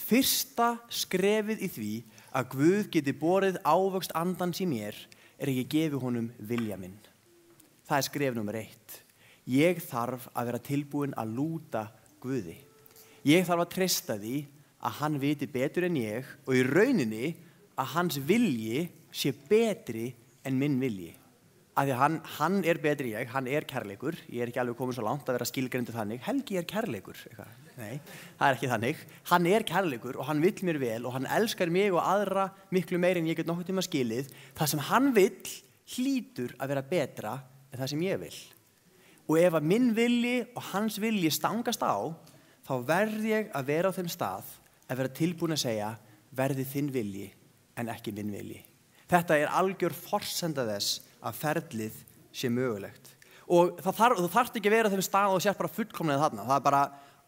Fyrsta skrefið í því að Guð geti borið ávöxt andans í mér að ég gefi honum vilja minn. Það skref númer 1. Ég þarf að vera tilbúin að lúta Guði. Ég þarf að treysta því að hann viti betur en ég og í rauninni að hans vilji sé betri en minn vilji. Af því að hann betri en ég, hann kærleikur. Ég ekki alveg komin svo langt að vera skilgreindur þannig. Helgi kærleikur. Nei, það ekki þannig. Hann kærleikur og hann vill mér vel og hann elskar mig og aðra miklu meir en ég get nokkuð tíma skilið. Það sem hann vill hlýtur að vera betra en það sem ég vil. Og ef að minn vilji og hans vilji stangast á, þá verð ég að vera á þeim stað að vera tilbúin að segja, verði þinn vilji en ekki minn vilji. Þetta algjör forsenda þess að ferlið sé mögulegt. Og þú þarft ekki að vera á þeim stað og sér bara fullkomlega þarna. Það bara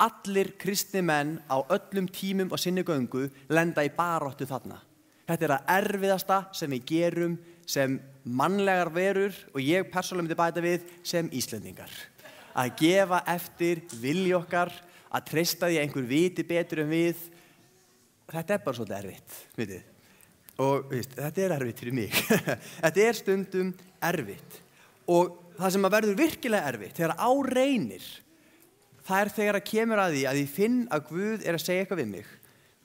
allir kristni menn á öllum tímum og sinni göngu lenda í baráttu þarna. Þetta það erfiðasta sem við gerum sem mannlegar verur og ég persónulega myndi bæta við sem Íslendingar. Að gefa eftir vilja okkar, að treysta því að einhver viti betur en við. Þetta bara svolítið erfitt, vitið. Og þetta erfitt fyrir mig. Þetta stundum erfitt. Og það sem að verður virkilega erfitt, þegar á reynir, það þegar að kemur að því að ég finn að Guð að segja eitthvað við mig.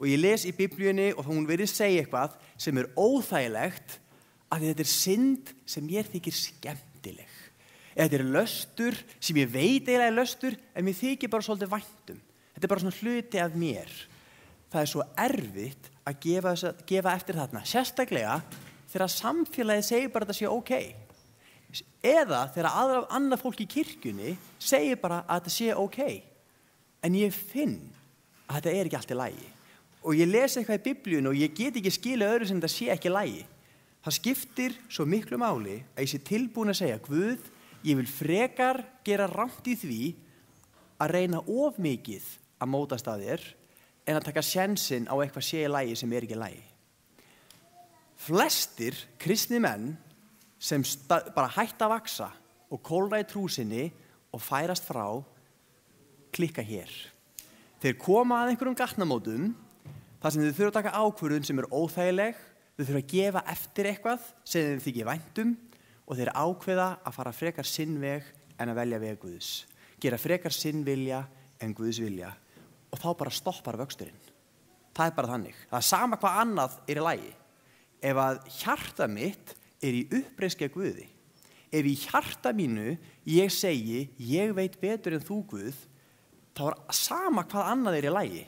Og ég les í Biblíunni og hún virðist segja eitthvað sem óþægilegt að þetta synd sem mér þykir skemmtileg. Eða þetta löstur sem ég veit eiginlega löstur en mér þykir bara svolítið vænt Þetta bara svona hluti af mér. Það svo erfitt að gefa eftir þarna. Sérstaklega þegar samfélagið segir bara að þetta sé ókei. Eða þegar annað fólk í kirkjunni segir bara að þetta sé ókei. En ég finn að þetta ekki allt í lagi. Og ég les eitthvað í Biblíunni og ég get ekki skilja öðru sem þetta sé ekki í lagi. Það skiptir svo miklu máli að ég sé tilbúin að segja Guð, ég vil frekar gera rangt í því að reyna of mikið að mótast að þér en að taka sénsinn á eitthvað sé í lagi sem ekki í lagi. Flestir kristni menn sem bara hætta að vaksa og kólna í trú sinni og færast frá klikka hér. Þeir koma að einhverjum gatnamótum þar sem þau þurfa að taka ákvörðun sem óþægileg, þau þurfa að gefa eftir eitthvað sem þeim þykir vænt og þeir ákveða að fara frekar sinn veg en að velja veg Guðs. Gera frekar sinn vilja en Guðs vilja. Og þá bara stoppar vöxturinn. Það bara þannig. Það sama hvað annað í lagi. Ef að hjarta mitt í uppreisn gegn Guði. Ef í hjarta mínu ég segi, ég veit betur en þú Guð, þá sama hvað annað í lagi.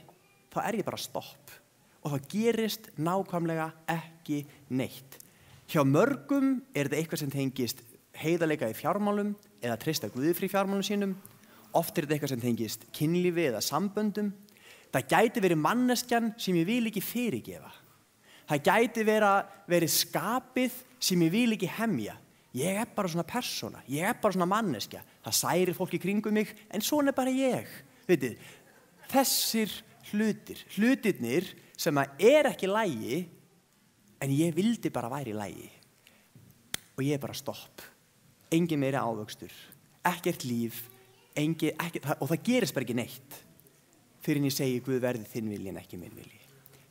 Þá ég bara stopp. Og það gerist nákvæmlega ekki neitt. Hjá mörgum þetta eitthvað sem tengist heiðarleika í fjármálum eða treysta Guði fyrir fjármálum sínum. Oft þetta eitthvað sem tengist kynlífi eða samböndum. Það gæti verið manneskjan sem ég vil ekki fyrirgefa. Það gæti verið skapið sem ég vil ekki hemja. Ég bara svona persóna, ég bara svona manneskja. Það særir fólk í kringum mig, en svona bara ég. Vitið, þessir hlutirnir sem ekki í lagi, en ég vildi bara væri í lagi. Og ég bara stopp. Engin meiri ávöxtur, ekkert líf, og það gerist bara ekki neitt. Fyrir en ég segi Guð verði þinn vilji en ekki minn vilji.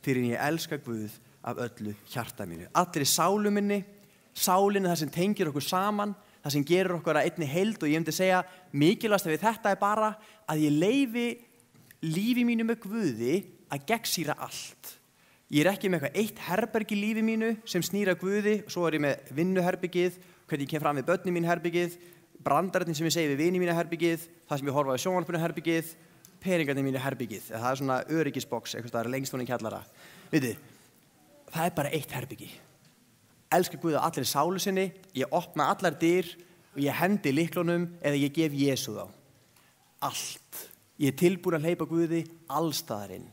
Fyrir en ég elska Guð af öllu hjarta mínu. Allri sálu minni, sálinni það sem tengir okkur saman, það sem gerir okkur að einni heild og ég myndi segja mikilvægast við þetta bara að ég leyfi lífi mínu með Guði að gegnsýra allt. Ég ekki með eitthvað eitt herbergi í lífi mínu sem snýra Guði, svo ég með vinnuherbergið, hvernig ég kem fram við börnin mín herbergið, brandarinn sem ég segi við vini mínu herbergið, það sem ég horfa á sjónvarpinu herbergið, peningarnir mínu herbergið, það svona öryggisboks, eitthvað staðar lengst hún í kjallara. Vitið, það bara eitt herbergi. Elska Guð á allri sálu sinni, ég opna allar dyr og ég hendi lyklunum eða ég gef Jesú þá. Allt. Ég tilbúin að hleypa Guði allstaðarinn.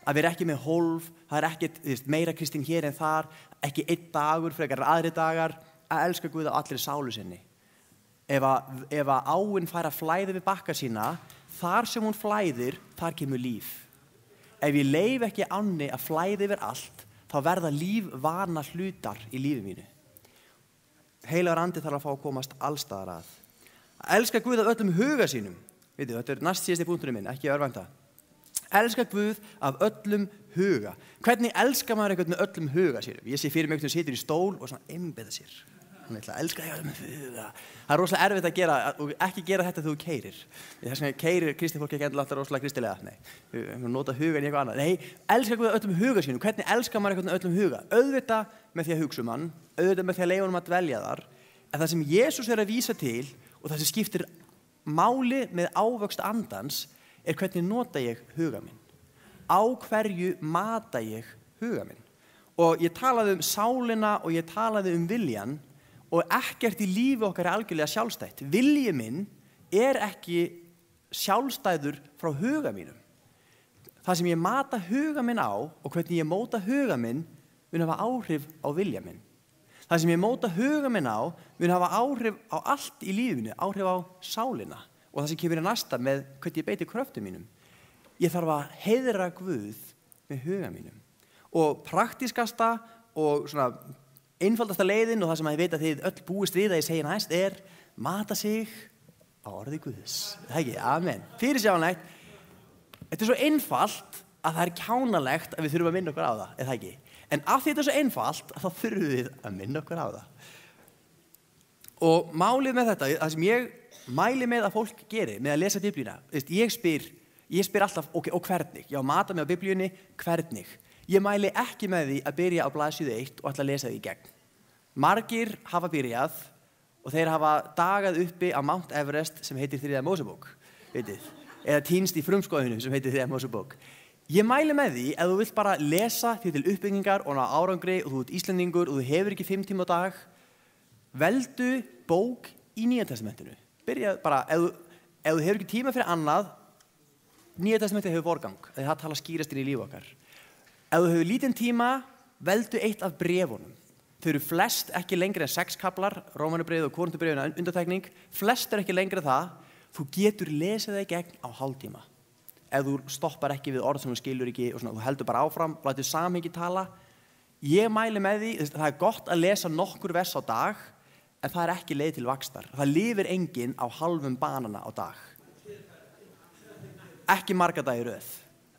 Að vera ekki með hólf, það ekkert meira kristinn hér en þar, ekki einn dagur, frekar aðri dagar, að elska Guð á allri sálu sinni. Ef áin fær að flæða við bakka sína, þar sem hún flæðir, þar kemur líf. Ef ég leyfi ekki ánni að flæða yfir allt, þá verða lífvana hlutar í lífi mínu. Heilagur andi þarf að fá að komast allstaðar að. Að elska Guð af öllum huga sínum. Vitið, þetta næst síðasti punkturinn minn, ekki örvænta. Elska Guð af öllum huga. Hvernig elskar maður eitthvað með öllum huga sér? Ég sé fyrir mig einhvern sem situr í stól og svona einbeita sér. Hann ætla að elska þig af öllum huga. Það rosalega erfitt að gera og ekki gera þetta þegar þú keyrir. Þess vegna keyrir kristið fólk ekki alltaf rosalega kristilega. Nei, við nota hugan í eitthvað annað. Nei, elska Guð af öllum huga sínum. Hvernig elskar maður eitthvað með öllum huga? Auðvitað með því að hugsa hann, auðvitað með því að leyfa honum að dvelja þar. En það sem Jesús að vísa til og það sem skiptir máli með ávöxt andans hvernig nota ég huga minn. Á hverju mata ég huga minn. Og ég talaði sálina og ég talaði viljan og ekkert í lífi okkar algjörlega sjálfstætt. Vilji minn ekki sjálfstæður frá huga mínum. Það sem ég mata huga minn á og hvernig ég móta huga minn mun hafa áhrif á vilja minn. Það sem ég móta huga minn á mun hafa áhrif á allt í lífinu, áhrif á sálina. Og það sem kemur í næsta með hvernig ég beiti kröftum mínum. Ég þarf að heiðra Guð með huga mínum. Og praktískasta og svona einfaldasta leiðin og það sem ég veit að þið öll búist við að ég segi næst mata sig á orði Guðs. Það ekki, amen. Fyrirsjáanlegt. Þetta svo einfalt að það kjánalegt að við þurfum að minna okkur á það, eða ekki. En af því þetta svo einfalt þá þurfum við að minna okkur á það. Og málið með þetta, það sem ég mæli með að fólk geri með að lesa Biblíuna, ég spyr alltaf, ok, og hvernig? Já, mata mig á Biblíunni, hvernig? Ég mæli ekki með því að byrja á blaðsíðu 1 og ætla að lesa því í gegn. Margir hafa byrjað og þeir hafa dagað uppi á Mount Everest sem heitir 3. Mósebók, vitið, eða týnst í frumskoðinu sem heitir 3. Mósebók. Ég mæli með því að þú vilt bara lesa því til uppbyggingar og ná árangri og þú ert Íslendingur og þú hefur ekki 5 tíma á dag, veldu bók í Nýja testamentinu. Byrja bara, ef þú hefur ekki tíma fyrir annað, Nýja testamentið hefur forgang, það tala skýrast inn í líf okkar. Ef þú hefur lítinn tíma, veldu eitt af bréfunum. Þau eru flest ekki lengri en 6 kaflar, Rómarbréfið og Korinthubréfið undantekning, flest ekki lengri en það, þú getur lesið það í gegn á hálftíma. Ef þú stoppar ekki við orð sem þú skilur ekki og svona, þú heldur bara áfram, lætur samhengi tala. Ég mæli með því, það er gott að lesa nokkur vers á dag, en það er ekki leið til vaxtar. Það lifir enginn á halvum banana á dag. Ekki marga dagi í röð.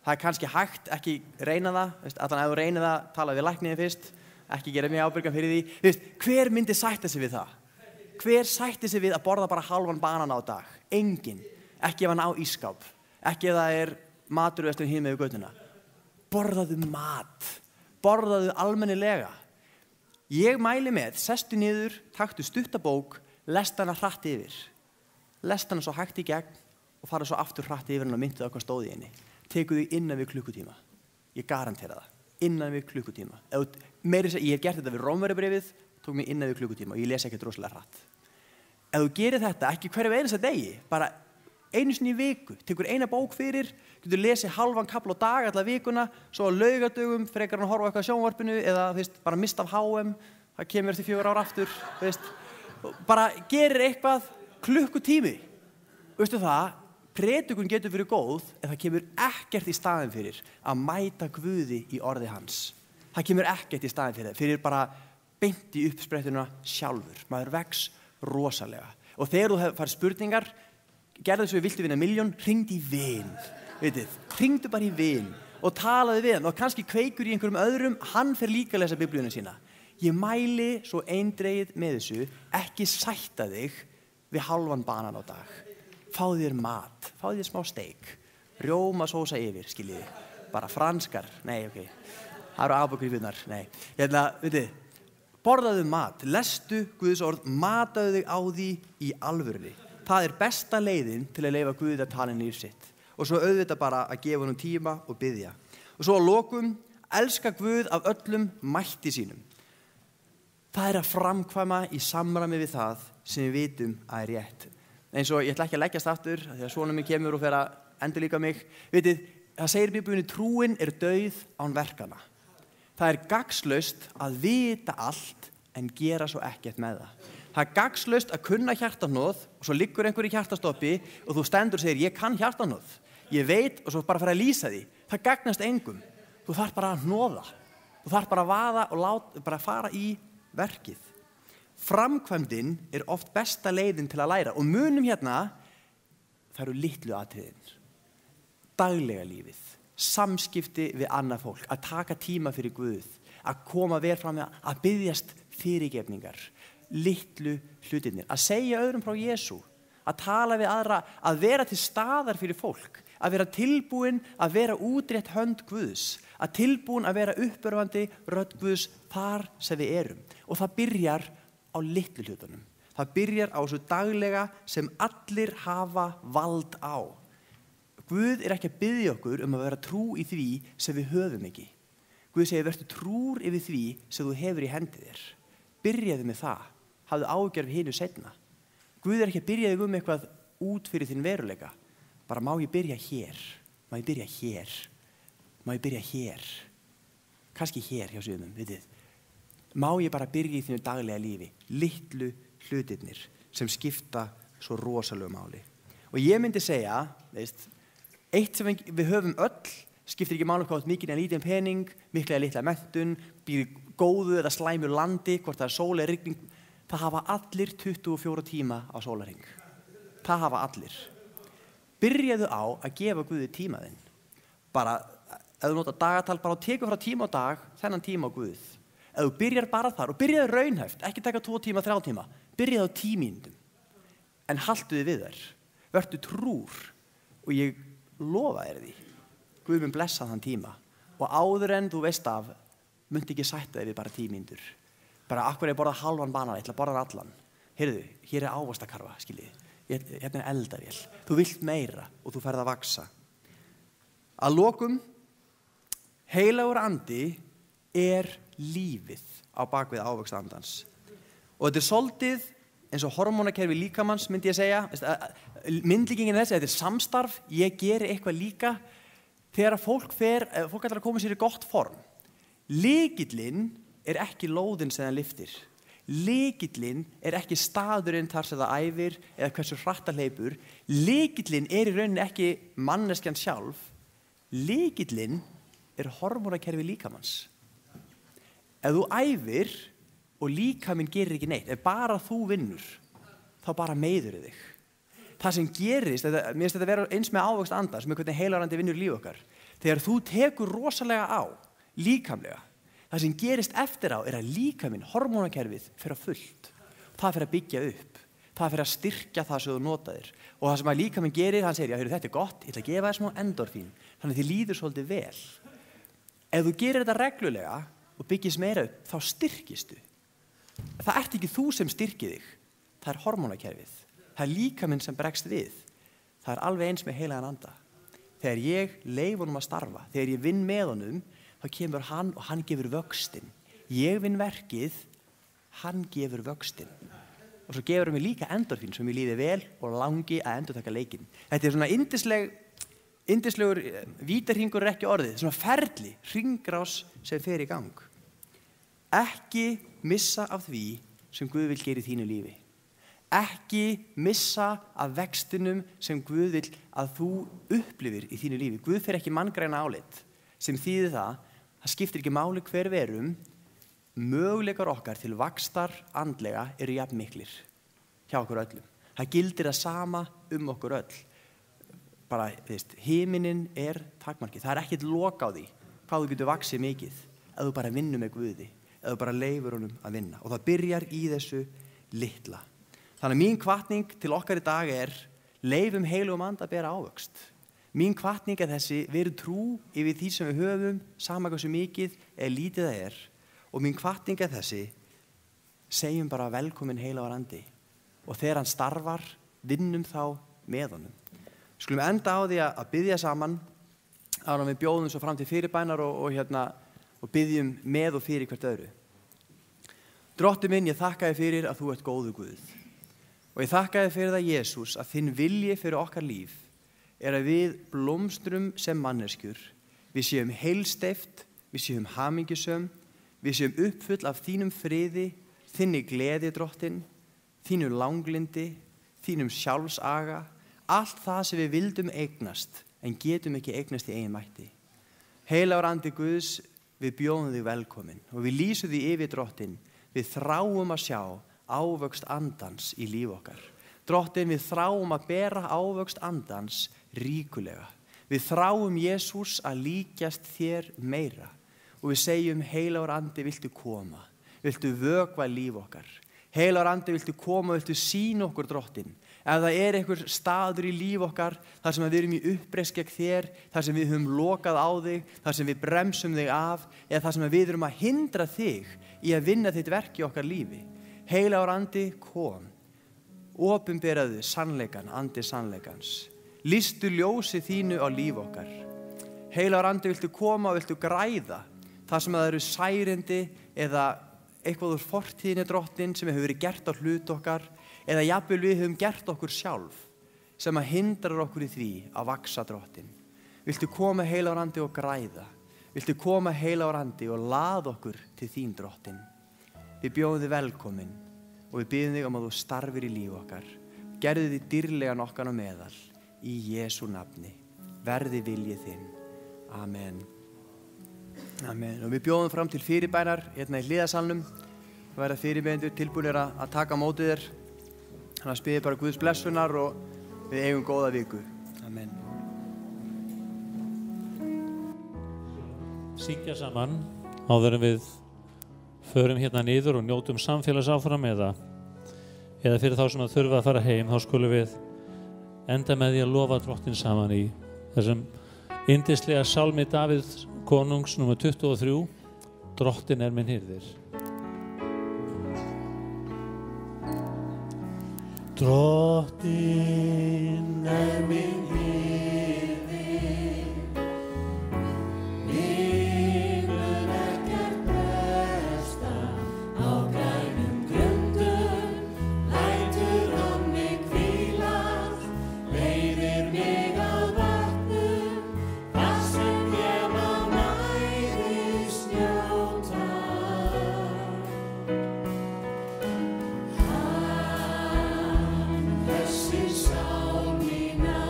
Það er kannski hægt, ekki reyna það, allan ef þú reynir það, tala við læknirinn fyrst, ekki gera mig ábyrgan fyrir því. Hver myndi sætta sig við það? Hver sætti sig við að borða bara halvan banana á dag? Enginn. Ekki ef hann á ískáp. Ekki ef það er maturvestur hinn með götuna. Borðaðu mat. Borðaðu almennilega. Ég mæli með, sestu niður, taktu stuttabók, lest hana hratt yfir. Lest hana svo hægt í gegn og fara svo aftur hratt yfir hann og myndið á hvað stóði í henni. Teku þig innan við klukkutíma. Ég garantera það. Innan við klukkutíma. Ég hef gert þetta við Rómverjabréfið, tók mig innan við klukkutíma og ég les ekkert rosalega hratt. Ef þú gerir þetta, ekki hverju einasta degi, bara einu sinni í viku, tekur eina bók fyrir, getur lesið halvan kafla á dag alla vikuna, svo á laugardögum frekar hann að horfa eitthvað á sjónvarpinu eða bara mista af HM, það kemur eftir 4 ár aftur, bara gerir eitthvað klukkutími. Veistu það, predikun getur verið góð en það kemur ekkert í staðinn fyrir að mæta Guði í orði hans. Það kemur ekkert í staðinn fyrir bara beint í uppsprettuna sjálfur. Maður vex rosalega. Og þegar þú fær spurningar, gerðu þess að við viltu vinna 1.000.000, hringdu í vin, hringdu bara í vin og talaðu við hann og kannski kveikur í einhverjum öðrum, hann fer líka að lesa Biblíuna sína. Ég mæli svo eindregið með þessu, ekki sætta þig við halvan banan á dag. Fáðu þér mat, fáðu þér smá steik, rjóma sósa yfir, skiljiði, bara franskar, nei, ok, það eru afbökriðunar, nei, borðaðu mat, lestu Guðs orð, mataðu þig á því í alvörunni. Það er besta leiðin til að leyfa Guði að tala inn í líf sitt. Og svo auðvitað bara að gefa honum tíma og biðja. Og svo að lokum, elska Guð af öllum mætti sínum. Það er að framkvæma í samræmi við það sem við vitum að er rétt. Eins og ég ætla ekki að leggjast aftur, þegar sonur minn kemur og fer að endurlíka mig. Vitið, það segir í Biblíunni, trúin er dauð án verkana. Það er gagnslaust að vita allt en gera svo ekkert með það. Það er gagnslaust að kunna hjartanóð og svo liggur einhver í hjartastoppi og þú stendur og segir, ég kann hjartanóð. Ég veit og svo bara fara að lýsa því. Það gagnast engum. Þú þarf bara að hnoða. Þú þarf bara að vaða og bara fara í verkið. Framkvæmdin er oft besta leiðin til að læra og munum hérna, það eru litlu atriðin. Daglega lífið, samskipti við annað fólk, að taka tíma fyrir Guð, að koma vel fram með að biðjast fyrirgefningar, litlu hlutirnir, að segja öðrum frá Jesú, að tala við aðra, að vera til staðar fyrir fólk, að vera tilbúin að vera útrétt hönd Guðs, að tilbúin að vera uppörvandi rödd Guðs þar sem við erum. Og það byrjar á litlu hlutunum. Það byrjar á þessu daglega sem allir hafa vald á. Guð er ekki að biðja okkur að vera trú í því sem við höfum ekki. Guð segir, vertu trúr yfir því sem þú hefur í hendi þér. Byrjaðu með það. Hafðu ágjörð hinu seinna. Guð er ekki að byrja þig eitthvað út fyrir þinn veruleika. Bara má ég byrja hér. Má ég byrja hér. Má ég byrja hér. Kannski hér hjá sumum, vitið. Má ég bara byrja í þínu daglega lífi. Litlu hlutirnir sem skipta svo rosalegu máli. Og ég myndi segja, eitt sem við höfum öll, skiptir ekki máli hvort mikið en lítinn pening, miklu eða litla menntun, býr góðu eða slæmu landi, hvort það er sól eða rigning, það hafa allir 24 tíma á sólarhring. Það hafa allir. Byrjaðu á að gefa Guði tíma þinn. Bara, ef þú nota dagatal, bara tekur frá tíma á dag, þennan tíma á Guð. Ef ef þú byrjar bara þar og byrjaðu raunhæft, ekki taka 2 tíma, 3 tíma, byrjaðu á 10 mínútum, en haltu þið við þær, vertu trúr og ég lofa þér því, Guð mun blessa þann tíma og áður en þú veist af, myndi ekki sætta þig við bara 10 mínútur, bara akkur ég borða halvan banan, ég ætla að borða allan, heyrðu, hér er ávaxtakarfa, skiljið, hérna er eldavél, þú vilt meira og þú ferð að vaxa. Að lokum, heilagur andi lífið á bakvið ávöxt andans. Og þetta svolítið eins og hormónakerfi líkamanns, myndi ég segja. Myndlíkingin þetta er samstarf, ég geri eitthvað líka. Þegar fólk ætlar að koma sér í gott form. Lykillinn ekki lóðin sem það lyftir. Lykillinn ekki staðurinn þar sem það æfir eða hversu hratt það hleypur. Lykillinn í rauninni ekki manneskjan sjálf. Lykillinn hormónakerfi líkamanns. Ef þú æfir og líkaminn gerir ekki neitt, ef bara þú vinnur, þá bara meiðurðu þig. Það sem gerist, mér finnst þetta vera eins með ávöxt andans, með hvernig heilagur andi vinnur líf okkar. Þegar þú tekur rosalega á, líkamlega, það sem gerist eftir á að líkaminn, hormónakerfið, fer að fullt. Það fer að byggja upp. Það fer að styrkja það sem þú notaðir. Og það sem að líkaminn gerir, hann segir, já, þetta er gott, ég ætla að gefa þér smá endorfín. Þannig að þið líður svolítið vel. Ef þú gerir þetta reglulega og byggist meira upp, þá styrkistu. Það ekki þú sem styrkir þig. Það hormónakerfið. Það líkaminn sem bregst við. Það alveg eins með heilagan anda. Þegar ég leyfi honum að starfa, þegar ég vinn með honum, þá kemur hann og hann gefur vöxtinn. Ég vinn verkið, hann gefur vöxtinn. Og svo gefur hann mér líka endorfín sem ég líði vel og langi að endurtaka leikinn. Þetta er svona yndislegur vítarhringur ekki orðið, svona ferli, hringrás sem fer í gang. Ekki missa af því sem Guð vill gera í þínu lífi. Ekki missa af vextinum sem Guð vill að þú upplifir í þínu lífi. Guð fer ekki manngræna álit sem þýðir það skiptir ekki máli hver verum, möguleikar okkar til vaxtar andlega jafn miklir hjá okkur öllum. Það gildir það sama okkur öll. Bara, himinin takmarkið. Það ekkert lok á því hvað þú getur vaxið mikið ef þú bara vinnur með Guði, ef þú bara leyfir honum að vinna. Og það byrjar í þessu litla. Þannig að mín hvatning til okkar í dag leyfum heilugum anda að bera ávöxt. Mín hvatning þessi, veru trú yfir því sem við höfum, sama hversu mikið lítið það Og mín hvatning þessi, segjum bara velkomin heilagur andi. Og þegar hann starfar, vinnum þá með honum. Skulum enda á því að biðja saman, áður en við bjóðum svo fram til fyrirbænar og biðjum með og fyrir hvert öðru. Drottinn minn, ég þakka þér fyrir að þú ert góður Guð. Og ég þakka þér fyrir það, Jesús, að þinn vilji fyrir okkar líf að við blómstrum sem manneskjur. Við séum heilsteypt, við séum hamingjusöm, við séum uppfull af þínum friði, þinni gleði, Drottinn, þínu langlindi, þínum sjálfsaga, allt það sem við vildum eignast, en getum ekki eignast í eigin mætti. Heilagur andi Guðs, við bjóðum þig velkomin og við lýsum því yfir, Drottinn, við þráum að sjá ávöxt andans í líf okkar. Drottinn, við þráum að bera ávöxt andans ríkulega. Við þráum, Jesús, að líkjast þér meira og við segjum, heilagur andi, viltu koma? Viltu vökva líf okkar? Heilagur andi, viltu koma og viltu sýna okkur, Drottinn? Ef það einhver staður í líf okkar þar sem við erum í uppreisn gegn þér, þar sem við höfum lokað á þig, þar sem við bremsum þig af, eða þar sem við erum að hindra þig í að vinna þitt verk í okkar lífi. Heilagur andi, kom. Opinberaðu sannleikan, andi sannleikans. Lýstu ljósi þínu á líf okkar. Heilagur andi, viltu koma og viltu græða þar sem það eru særindi eða eitthvað úr fortíðinni, Drottinn, sem hefur verið gert á hlut okkar, eða jafnvel við höfum gert okkur sjálf sem að hindrar okkur í því að vaxa, Drottinn. Viltu koma, heilagur andi, og græða? Viltu koma, heilagur andi, og laða okkur til þín, Drottinn? Við bjóðum þig velkomin og við biðjum þig að þú starfir í líf okkar. Gerðu þig dýrlegan okkar á meðal. Í Jesú nafni. Verði viljið þinn. Amen. Amen. Og við bjóðum fram til fyrirbænar í hliðarsalnum. Það verða fyrirbændur tilbúinir að taka á móti þér. Þannig að spyrir bara Guðs blessunar og við eigum góða viku. Amen. Syngja saman áður en við förum hérna niður og njótum samfélagsáfram eða fyrir þá sem að þurfa að fara heim, þá skulum við enda með því að lofa Drottinn saman í þessum yndislega sálmi Davíðs konungs númer 23, Drottinn er minn hirðir. Drottinn er minn hirðir, mig mun ekkert bresta, á grænum grundum lætur hann mig hvílast, leiðir mig að vatnum, þar sem ég má næðis njóta. Blessed sál mína,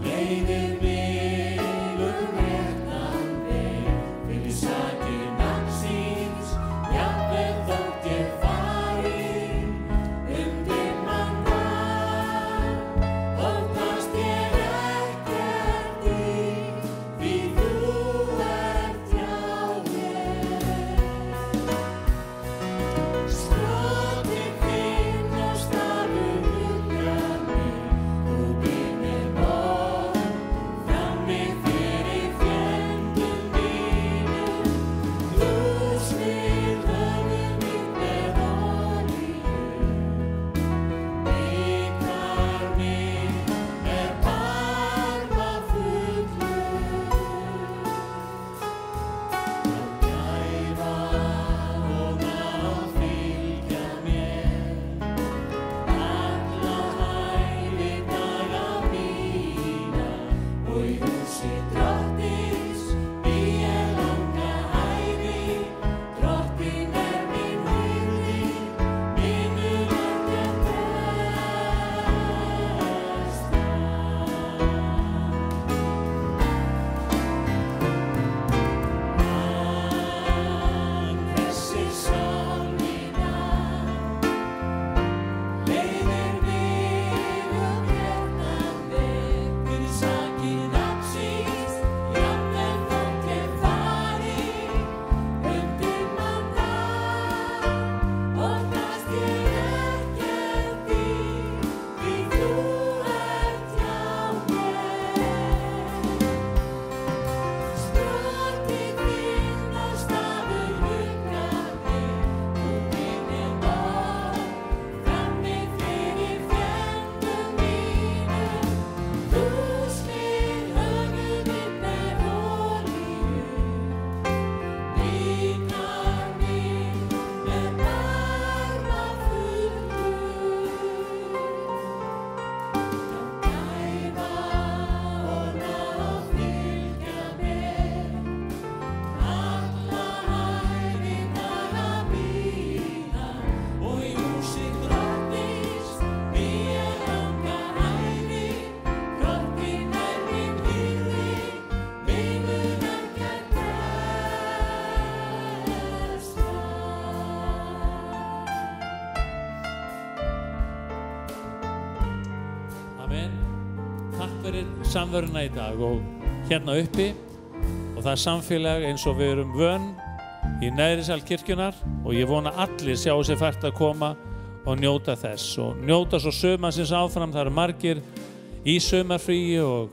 leiðir mig réttan veg, fyrir sakir nafns síns, jafnvel þótt ég fari dimman dag, óttast ég ekkert því þú ert hjá mér. Sprottinn þinn og stafur huggar mig, þú býr mér borð frammi fyrir fjendum mínum, þú smyrð höfuð mitt með olíu, bikar minn er barmafullur. Gæfa og náð fylgja mér, alla ævi daga mína, og í húsi Drottins bý ég langa ævi. Drottinn er minn hirðir, mig mun ekkert bresta. Hann hressir sál mína, leiðir mig réttan veg, fyrir sakir nafns síns, jafnvel þótt ég fari dimman dag, óttast ég ekkert því þú ert hjá mér. Sprottinn þinn og stafur huggar mig, þú býr mér borð frammi fyrir fjendum mínum, þú smyrð höfuð mitt með olíu, bikar minn er barmafullur. Gæfa og náð fylgja mér, alla ævi daga mína, og í húsi Drottins bý ég langa ævi. Drottinn er minn hirðir, mig mun ekkert bresta. Amen. Takk fyrir samveruna í dag og hérna uppi, og það er samfélag eins og við erum vön í neðri sal kirkjunnar, og ég vona allir sjá sér fært að koma og njóta þess og njóta svo sumarsins áfram. Það eru margir í sumarfríi og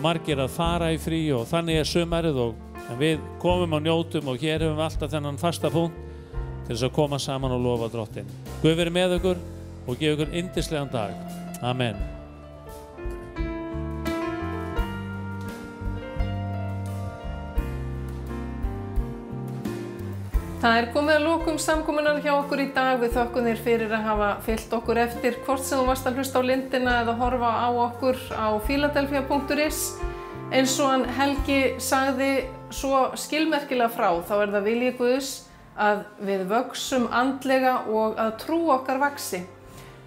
margir að fara í frí, og þannig er sumarið, en við komum og njótum, og hér hefum við alltaf þennan fasta punkt til þess að koma saman og lofa Drottinn. Guð veri með ykkur og gefa ykkur yndislegan dag. Amen. Það er komið að lokum samkomunnar hjá okkur í dag. Við þökkum þér fyrir að hafa fylgt okkur eftir, hvort sem þú varst að hlusta á Lindina eða horfa á okkur á philadelphia.is. Eins og hann Helgi sagði svo skilmerkilega frá, þá er það vilji Guðs að við vöxum andlega og að trú okkar vaxi.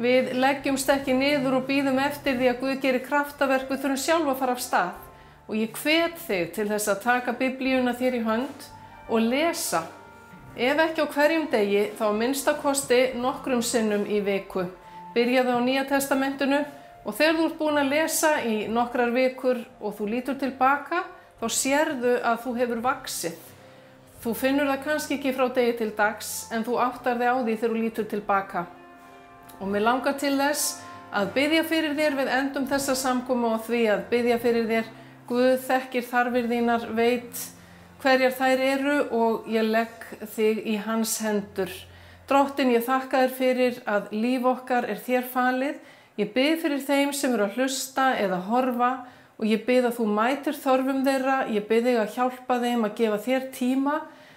Við leggjumst ekki niður og bíðum eftir því að Guð gerir kraftaverk, við þurfum sjálf að fara af stað. Og ég hvet þig til þess að taka Biblíuna þér í hönd og lesa. Ef ekki á hverjum degi, þá minnstakosti nokkrum sinnum í viku. Byrjaðu á Nýja testamentinu og þegar þú ert búin að lesa í nokkrar vikur og þú lítur tilbaka, þá sérðu að þú hefur vaxið. Þú finnur það kannski ekki frá degi til dags, en þú áttar þig á því þegar þú lítur tilbaka. Og mig langar til þess að biðja fyrir þér við endum þessa samkomu og því að biðja fyrir þér. Guð þekkir þarfir þínar, veit hverjar þær eru og ég legg þig í hans hendur. Drottinn, ég þakka þér fyrir að líf okkar er þér falið. Ég bið fyrir þeim sem eru að hlusta eða horfa og ég bið að þú mætir þörfum þeirra. Ég bið þig að hjálpa þeim að gefa þér tíma.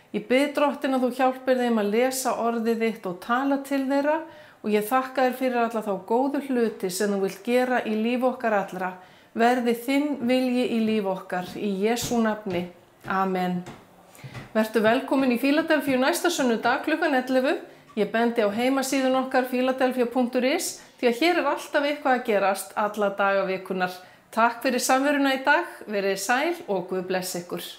Ég bið Drottinn að þú hjálpir þeim að lesa orðið þitt og tala til þeirra og ég þakka þér fyrir alla þá góðu hluti sem þú vilt gera í líf okkar allra. Verði þinn vilji í líf okkar, í Jesú nafni. Amen. Vertu velkomin í Fíladelfíu næsta sunnudag klukkan 11. Ég bendi á heimasíðun okkar filadelfia.is því að hér er alltaf eitthvað að gerast alla daga vikunar. Takk fyrir samveruna í dag, verið sæl og Guð blessi ykkur.